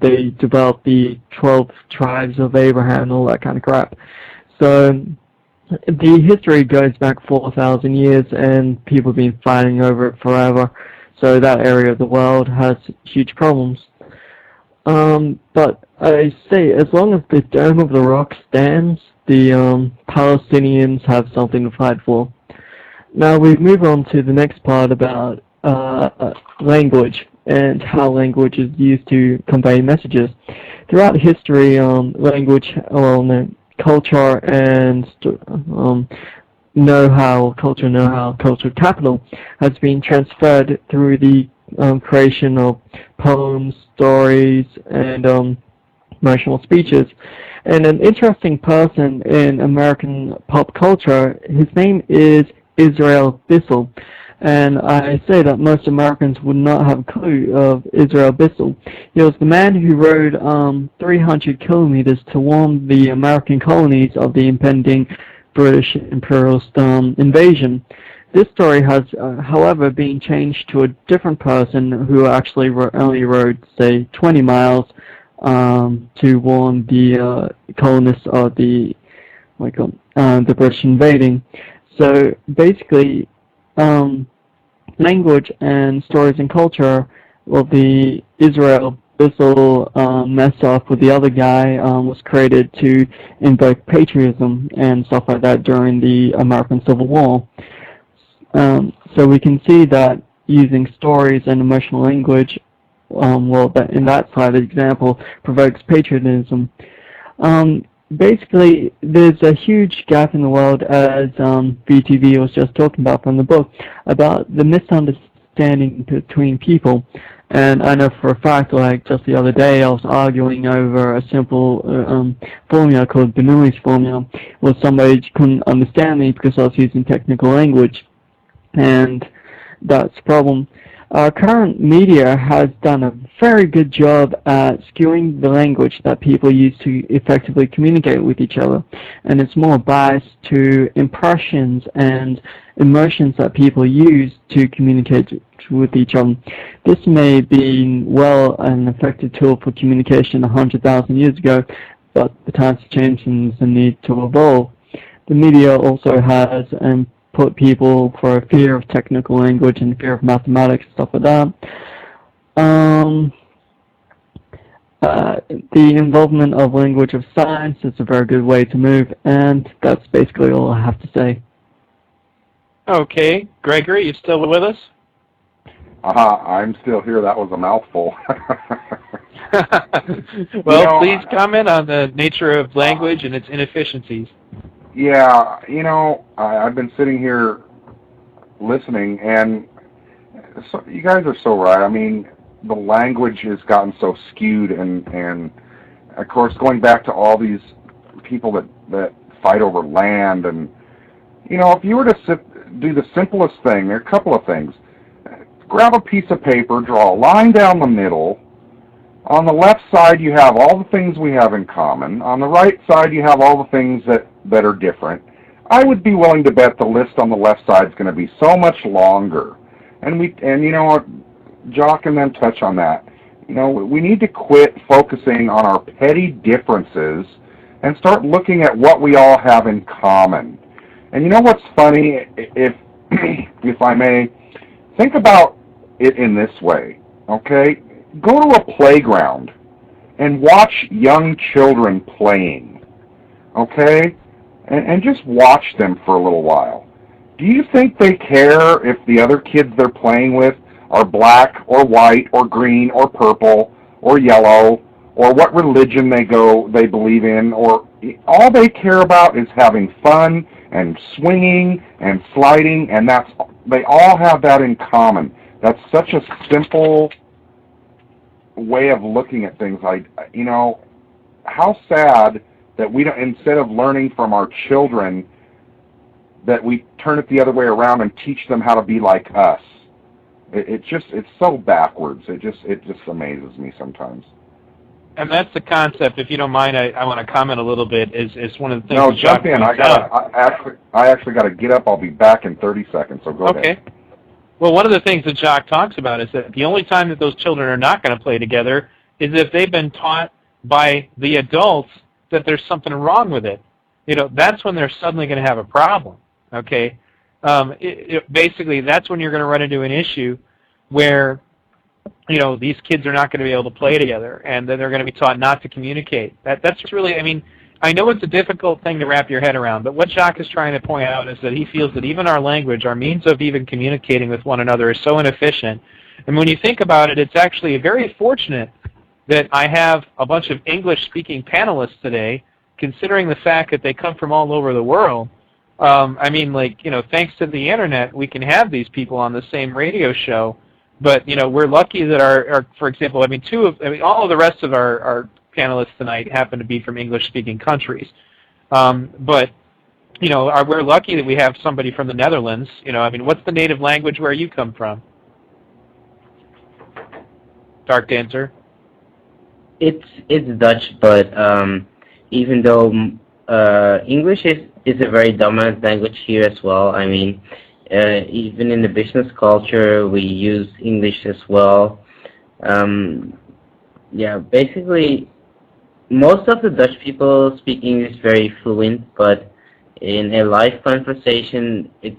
Speaker 6: they developed the 12 tribes of Abraham and all that kind of crap. So the history goes back 4,000 years, and people have been fighting over it forever. So that area of the world has huge problems. But I say, as long as the Dome of the Rock stands, the Palestinians have something to fight for. Now we move on to the next part about language and how language is used to convey messages. Throughout history, language, culture and know-how, cultural capital has been transferred through the creation of poems, stories, and emotional speeches. And an interesting person in American pop culture, his name is Israel Bissell. And I say that most Americans would not have a clue of Israel Bissell. He was the man who rode 300 kilometers to warn the American colonies of the impending British imperialist invasion. This story has, however, been changed to a different person who actually only rode, say, 20 miles to warn the colonists of the British invading. So basically, language and stories and culture, well, the Israel Bissell mess up with the other guy was created to invoke patriotism and stuff like that during the American Civil War. So we can see that using stories and emotional language, in that side of the example, provokes patriotism. Basically, there's a huge gap in the world, as BTV was just talking about from the book, about the misunderstanding between people. And I know for a fact, like just the other day, I was arguing over a simple formula called Bernoulli's formula, where somebody couldn't understand me because I was using technical language. And that's the problem. Our current media has done a very good job at skewing the language that people use to effectively communicate with each other. And it's more biased to impressions and emotions that people use to communicate with each other. This may be an effective tool for communication 100,000 years ago, but the times have changed and there's a need to evolve. The media also has put people for a fear of technical language and fear of mathematics, stuff like that. The involvement of language of science is a very good way to move, and that's basically all I have to say.
Speaker 2: Okay, Gregory, you still with us?
Speaker 3: I'm still here. That was a mouthful.
Speaker 2: Well, please comment on the nature of language and its inefficiencies.
Speaker 3: Yeah, I've been sitting here listening, and so, you guys are so right. I mean, the language has gotten so skewed, and of course, going back to all these people that fight over land, and if you were to do the simplest thing, there are a couple of things. Grab a piece of paper, draw a line down the middle. On the left side, you have all the things we have in common. On the right side, you have all the things that are different. I would be willing to bet the list on the left side is going to be so much longer. And you know what, Jock can then touch on that. We need to quit focusing on our petty differences and start looking at what we all have in common. And you know what's funny, if I may, think about it in this way, okay? Go to a playground and watch young children playing, okay? And just watch them for a little while. Do you think they care if the other kids they're playing with are black or white or green or purple or yellow, or what religion they believe in, or all they care about is having fun and swinging and sliding, and they all have that in common. That's such a simple way of looking at things. How sad that we don't, instead of learning from our children, that we turn it the other way around and teach them how to be like us. It's so backwards. It just amazes me sometimes.
Speaker 2: And that's the concept. If you don't mind, I want to comment a little bit. Is one of the things.
Speaker 3: No,
Speaker 2: that
Speaker 3: jump
Speaker 2: Jacques
Speaker 3: in.
Speaker 2: points out.
Speaker 3: I actually got to get up. I'll be back in 30 seconds. So go ahead.
Speaker 2: Okay. Well, one of the things that Jacques talks about is that the only time that those children are not going to play together is if they've been taught by the adults that there's something wrong with it. That's when they're suddenly going to have a problem. Okay. Basically, that's when you're going to run into an issue where these kids are not going to be able to play together, and then they're going to be taught not to communicate. That's really, I know it's a difficult thing to wrap your head around, but what Jacques is trying to point out is that he feels that even our language, our means of even communicating with one another, is so inefficient. And when you think about it, it's actually very fortunate that I have a bunch of English-speaking panelists today, considering the fact that they come from all over the world. Thanks to the internet, we can have these people on the same radio show. But we're lucky that our for example, all of the rest of our panelists tonight happen to be from English-speaking countries. But we're lucky that we have somebody from the Netherlands. What's the native language where you come from? Dark Dancer.
Speaker 5: It's Dutch, but even though English is a very dominant language here as well. Even in the business culture, we use English as well. Basically, most of the Dutch people speak English very fluent, but in a live conversation, it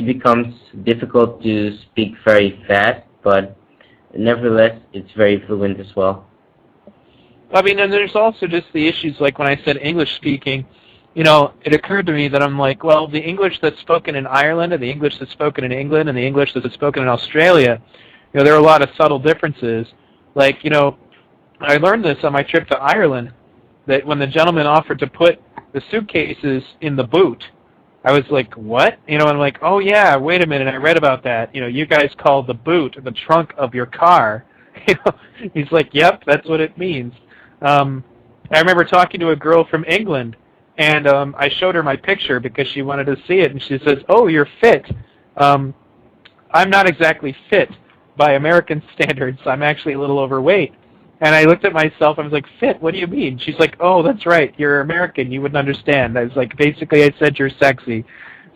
Speaker 5: becomes difficult to speak very fast, but nevertheless, it's very fluent as well.
Speaker 2: And there's also just the issues, like when I said English speaking, it occurred to me that I'm like, well, the English that's spoken in Ireland and the English that's spoken in England and the English that's spoken in Australia, there are a lot of subtle differences. Like, I learned this on my trip to Ireland, that when the gentleman offered to put the suitcases in the boot, I was like, what? I'm like, oh yeah, wait a minute, I read about that. You guys call the boot the trunk of your car. He's like, yep, that's what it means. I remember talking to a girl from England, and I showed her my picture because she wanted to see it, and she says, oh, you're fit. I'm not exactly fit by American standards. I'm actually a little overweight. And I looked at myself, I was like, fit? What do you mean? She's like, oh, that's right, you're American, you wouldn't understand. I was like, basically, I said you're sexy.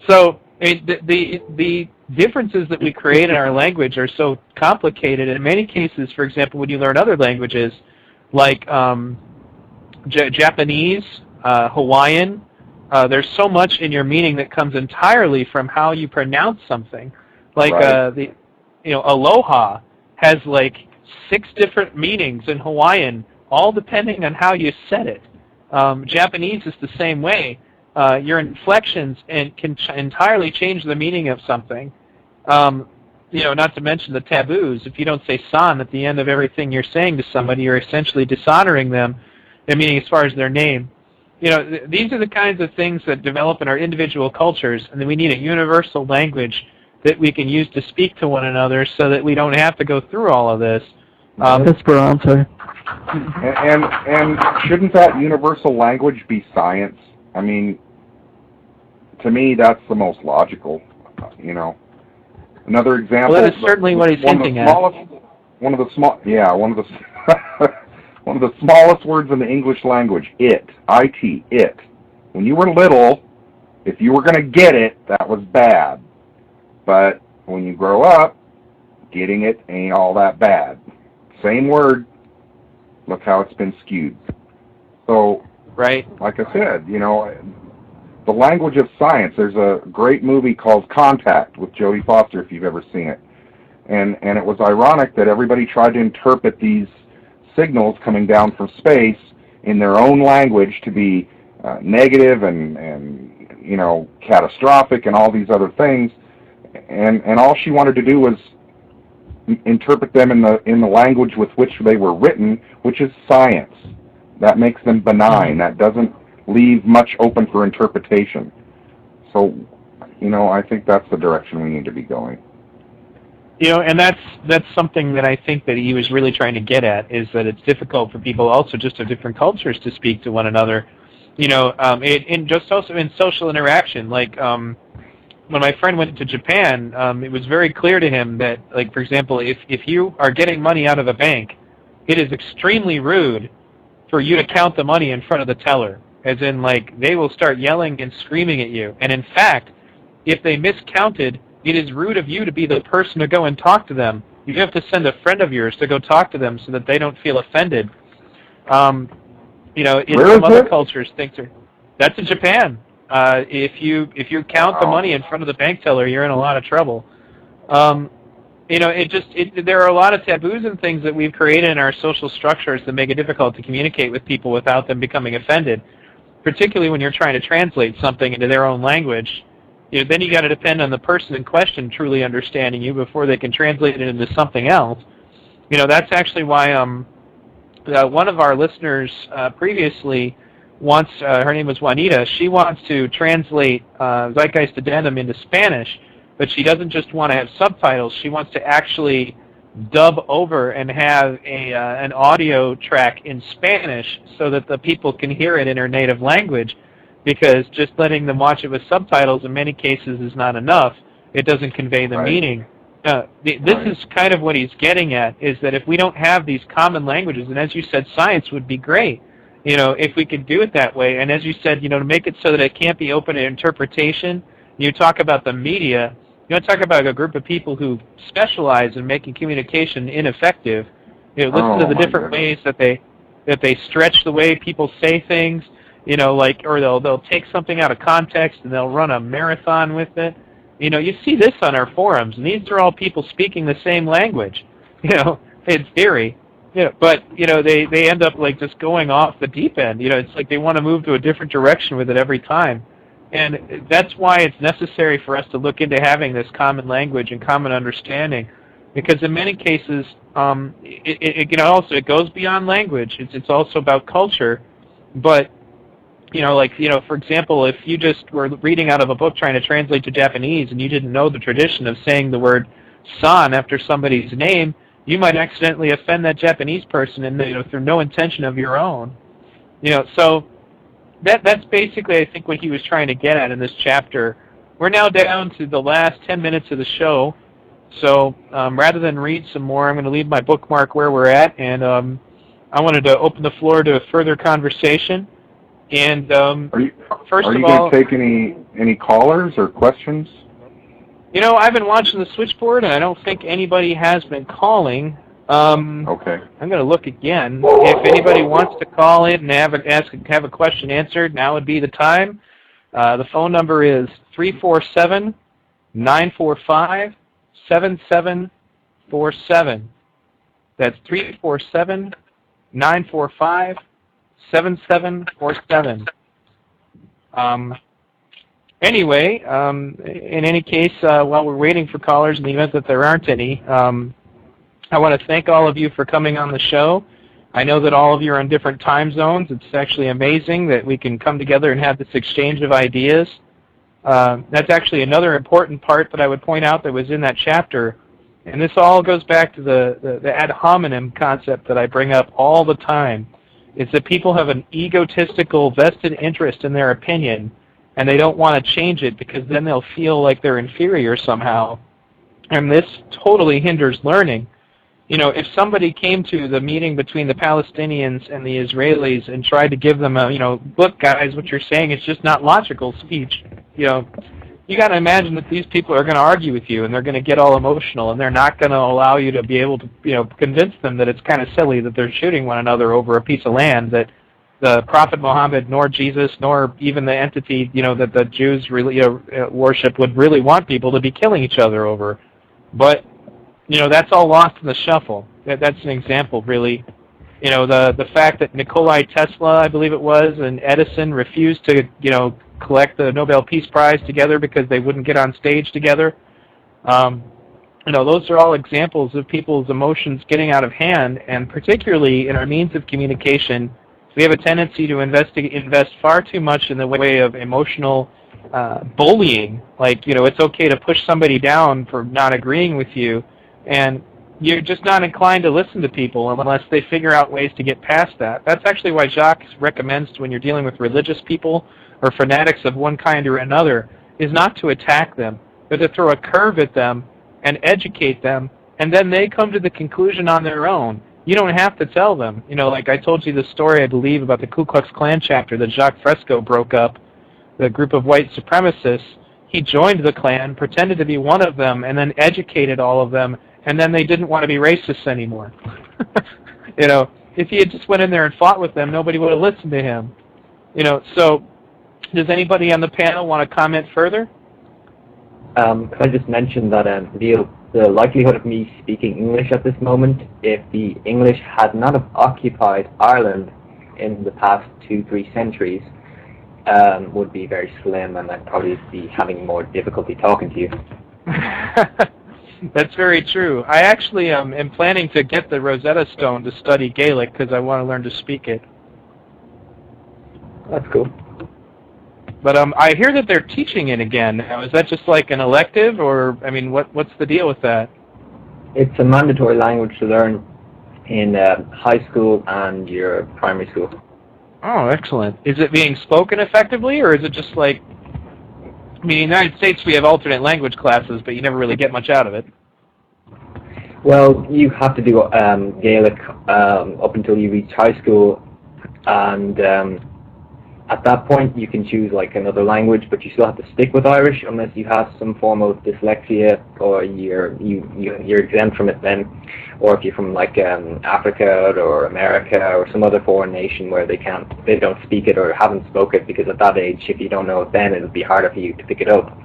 Speaker 2: So the differences that we create in our language are so complicated. In many cases, for example, when you learn other languages, like Japanese, Hawaiian, there's so much in your meaning that comes entirely from how you pronounce something. Like
Speaker 3: right.
Speaker 2: Aloha has like 6 different meanings in Hawaiian, all depending on how you said it. Japanese is the same way. Your inflections can entirely change the meaning of something. Not to mention the taboos. If you don't say san at the end of everything you're saying to somebody, you're essentially dishonoring them, meaning as far as their name. These are the kinds of things that develop in our individual cultures, and then we need a universal language that we can use to speak to one another so that we don't have to go through all of this.
Speaker 6: Esperanto.
Speaker 3: And shouldn't that universal language be science? To me, that's the most logical, Another example.
Speaker 2: Well, that is certainly what he's hinting at.
Speaker 3: One of the smallest words in the English language, it, I-T, it. When you were little, if you were going to get it, that was bad. But when you grow up, getting it ain't all that bad. Same word, look how it's been skewed. So,
Speaker 2: right.
Speaker 3: Like I said, the language of science. There's a great movie called Contact with Jodie Foster, if you've ever seen it. And it was ironic that everybody tried to interpret these signals coming down from space in their own language to be negative and catastrophic and all these other things. And all she wanted to do was interpret them in the language with which they were written, which is science. That makes them benign. That doesn't leave much open for interpretation. So, I think that's the direction we need to be going.
Speaker 2: And that's something that I think that he was really trying to get at, is that it's difficult for people also just of different cultures to speak to one another. Just also in social interaction. Like when my friend went to Japan, it was very clear to him that, like, for example, if you are getting money out of a bank, it is extremely rude for you to count the money in front of the teller. As in, like, they will start yelling and screaming at you. And in fact, if they miscounted, it is rude of you to be the person to go and talk to them. You have to send a friend of yours to go talk to them so that they don't feel offended. You know, in some other cultures, that's in Japan. If you count the money in front of the bank teller, you're in a lot of trouble. You know, there are a lot of taboos and things that we've created in our social structures that make it difficult to communicate with people without them becoming offended. Particularly when you're trying to translate something into their own language, you know, then you got to depend on the person in question truly understanding you before they can translate it into something else. You know, that's actually why one of our listeners previously wants, her name was Juanita, she wants to translate Zeitgeist Addendum into Spanish, but she doesn't just want to have subtitles, she wants to actually dub over and have an audio track in Spanish so that the people can hear it in her native language, because just letting them watch it with subtitles in many cases is not enough. It doesn't convey the meaning. This is kind of what he's getting at, is that if we don't have these common languages, and as you said, science would be great, you know, if we could do it that way, and as you said, you know, to make it so that it can't be open to interpretation. You talk about the media. You know, talk about a group of people who specialize in making communication ineffective. You know, listen to the different ways that they stretch the way people say things. You know, like, or they'll take something out of context and they'll run a marathon with it. You know, you see this on our forums, and these are all people speaking the same language. You know, in theory. You know, but you know, they end up like just going off the deep end. You know, it's like they want to move to a different direction with it every time. And that's why it's necessary for us to look into having this common language and common understanding, because in many cases, it goes beyond language. It's also about culture. But you know, like, you know, for example, if you just were reading out of a book trying to translate to Japanese and you didn't know the tradition of saying the word "san" after somebody's name, you might accidentally offend that Japanese person, and you know, through no intention of your own. You know, so. That's basically, I think, what he was trying to get at in this chapter. We're now down to the last 10 minutes of the show, so rather than read some more, I'm going to leave my bookmark where we're at, and I wanted to open the floor to a further conversation. And
Speaker 3: are you going to take any callers or questions?
Speaker 2: You know, I've been watching the switchboard, and I don't think anybody has been calling.
Speaker 3: Okay. I'm
Speaker 2: going to look again. If anybody wants to call in and have a question answered, now would be the time. The phone number is 347-945-7747. That's 347-945-7747. Anyway, in any case, while we're waiting for callers, in the event that there aren't any, I want to thank all of you for coming on the show. I know that all of you are in different time zones. It's actually amazing that we can come together and have this exchange of ideas. That's actually another important part that I would point out that was in that chapter. And this all goes back to the ad hominem concept that I bring up all the time. It's that people have an egotistical vested interest in their opinion, and they don't want to change it because then they'll feel like they're inferior somehow. And this totally hinders learning. You know, if somebody came to the meeting between the Palestinians and the Israelis and tried to give them a, you know, look, guys, what you're saying is just not logical speech, you know, you got to imagine that these people are going to argue with you, and they're going to get all emotional, and they're not going to allow you to be able to, you know, convince them that it's kind of silly that they're shooting one another over a piece of land that the Prophet Muhammad, nor Jesus, nor even the entity, you know, that the Jews really worship would really want people to be killing each other over. But you know, that's all lost in the shuffle. That's an example, really. You know, the fact that Nikola Tesla, I believe it was, and Edison refused to, you know, collect the Nobel Peace Prize together because they wouldn't get on stage together. You know, those are all examples of people's emotions getting out of hand, and particularly in our means of communication, we have a tendency to invest far too much in the way of emotional bullying. Like, you know, it's okay to push somebody down for not agreeing with you, and you're just not inclined to listen to people unless they figure out ways to get past that. That's actually why Jacques recommends, when you're dealing with religious people or fanatics of one kind or another, is not to attack them, but to throw a curve at them and educate them, and then they come to the conclusion on their own. You don't have to tell them. You know, like I told you the story, I believe, about the Ku Klux Klan chapter that Jacques Fresco broke up, the group of white supremacists. He joined the Klan, pretended to be one of them, and then educated all of them, and then they didn't want to be racists anymore. You know, if he had just went in there and fought with them, nobody would have listened to him. You know, so does anybody on the panel want to comment further?
Speaker 4: Could I just mention that the likelihood of me speaking English at this moment, if the English had not have occupied Ireland in the past 2-3 centuries, would be very slim, and I'd probably be having more difficulty talking to you.
Speaker 2: That's very true. I actually am planning to get the Rosetta Stone to study Gaelic because I want to learn to speak it.
Speaker 4: That's cool.
Speaker 2: But I hear that they're teaching it again now. Is that just like an elective, or I mean, what's the deal with that?
Speaker 4: It's a mandatory language to learn in high school and your primary school.
Speaker 2: Oh, excellent. Is it being spoken effectively, or is it just like, I mean, in the United States we have alternate language classes, but you never really get much out of it.
Speaker 4: Well, you have to do Gaelic up until you reach high school, and at that point you can choose like another language, but you still have to stick with Irish unless you have some form of dyslexia, or you're exempt from it then. Or if you're from like Africa or America or some other foreign nation where they don't speak it or haven't spoken it, because at that age, if you don't know it then, it'll be harder for you to pick it up.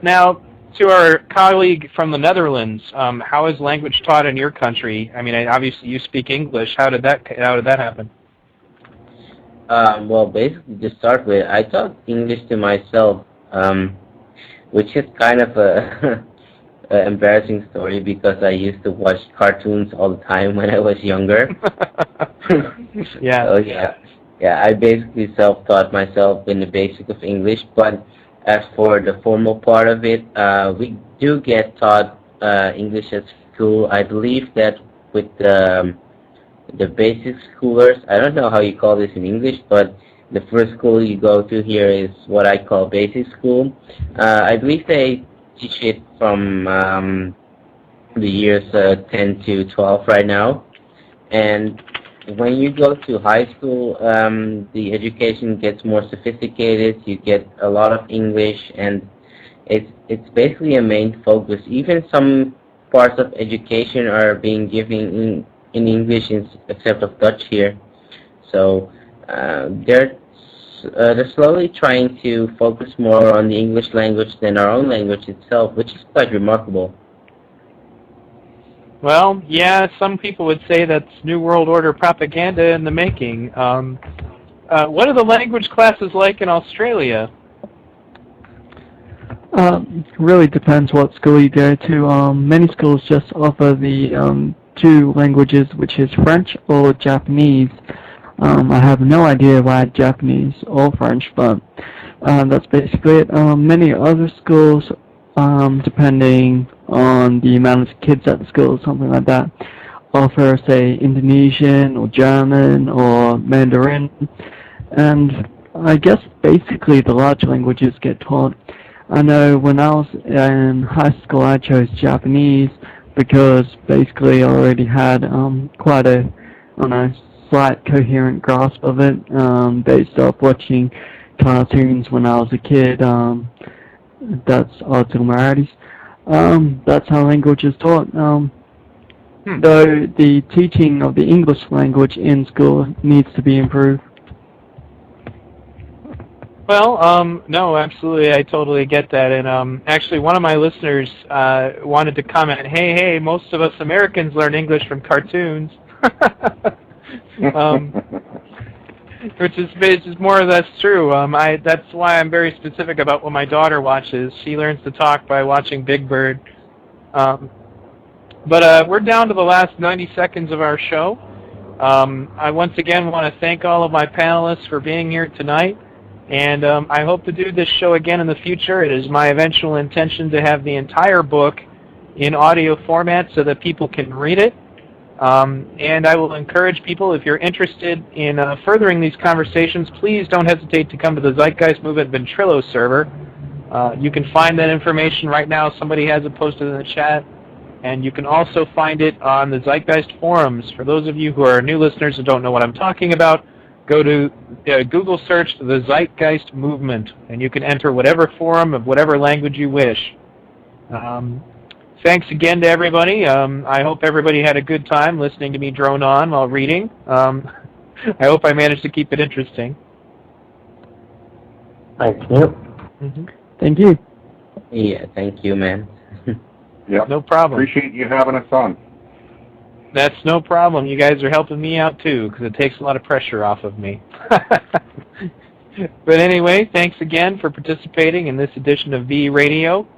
Speaker 2: Now, to our colleague from the Netherlands, how is language taught in your country? I mean, obviously you speak English. How did that happen?
Speaker 5: Well, basically, to start with, I taught English to myself, which is kind of a embarrassing story because I used to watch cartoons all the time when I was younger.
Speaker 2: Yeah.
Speaker 5: So yeah, I basically self-taught myself in the basics of English, but as for the formal part of it, we do get taught English at school. I believe that with the basic schoolers, I don't know how you call this in English, but the first school you go to here is what I call basic school. I believe they teach it from the years 10 to 12 right now. And when you go to high school, the education gets more sophisticated. You get a lot of English, and it's basically a main focus. Even some parts of education are being given in English except of Dutch here. So they're slowly trying to focus more on the English language than our own language itself, which is quite remarkable.
Speaker 2: Well, yeah, some people would say that's New World Order propaganda in the making. What are the language classes like in Australia?
Speaker 6: Really depends what school you go to. Many schools just offer the two languages, which is French or Japanese. I have no idea why Japanese or French, but that's basically it. Many other schools, depending on the amount of kids at the school or something like that, offer, say, Indonesian or German or Mandarin. And I guess basically the large languages get taught. I know when I was in high school I chose Japanese because basically I already had quite a slight coherent grasp of it based off watching cartoons when I was a kid. That's odd similarities. That's how language is taught. Though the teaching of the English language in school needs to be improved.
Speaker 2: Well, no, absolutely, I totally get that. And actually, one of my listeners wanted to comment, hey, most of us Americans learn English from cartoons. Which is more or less true. That's why I'm very specific about what my daughter watches. She learns to talk by watching Big Bird. But we're down to the last 90 seconds of our show. I once again want to thank all of my panelists for being here tonight. And I hope to do this show again in the future. It is my eventual intention to have the entire book in audio format so that people can read it. And I will encourage people, if you're interested in furthering these conversations, please don't hesitate to come to the Zeitgeist Movement Ventrilo server. You can find that information right now. Somebody has it posted in the chat. and you can also find it on the Zeitgeist forums. For those of you who are new listeners and don't know what I'm talking about, go to Google search the Zeitgeist movement, and you can enter whatever forum of whatever language you wish. Thanks again to everybody. I hope everybody had a good time listening to me drone on while reading. I hope I managed to keep it interesting.
Speaker 4: Thank you.
Speaker 6: Thank you.
Speaker 5: Yeah, thank you, man.
Speaker 3: Yep.
Speaker 2: No problem.
Speaker 3: Appreciate you having us on.
Speaker 2: That's no problem. You guys are helping me out too, because it takes a lot of pressure off of me. But anyway, thanks again for participating in this edition of V Radio.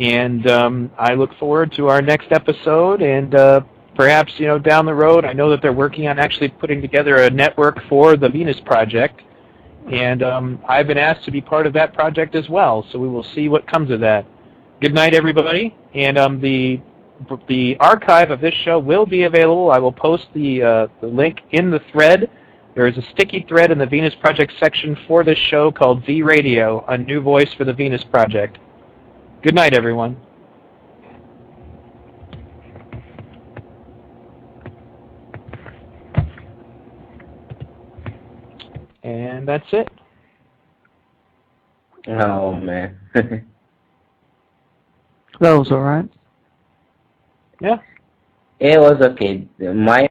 Speaker 2: And I look forward to our next episode, and perhaps, down the road, I know that they're working on actually putting together a network for the Venus Project, and I've been asked to be part of that project as well, so we will see what comes of that. Good night, everybody, and the archive of this show will be available. I will post the link in the thread. There is a sticky thread in the Venus Project section for this show called V Radio, a new voice for the Venus Project. Good night, everyone. And that's it.
Speaker 5: Oh, man.
Speaker 6: That was alright.
Speaker 2: Yeah.
Speaker 5: It was okay. My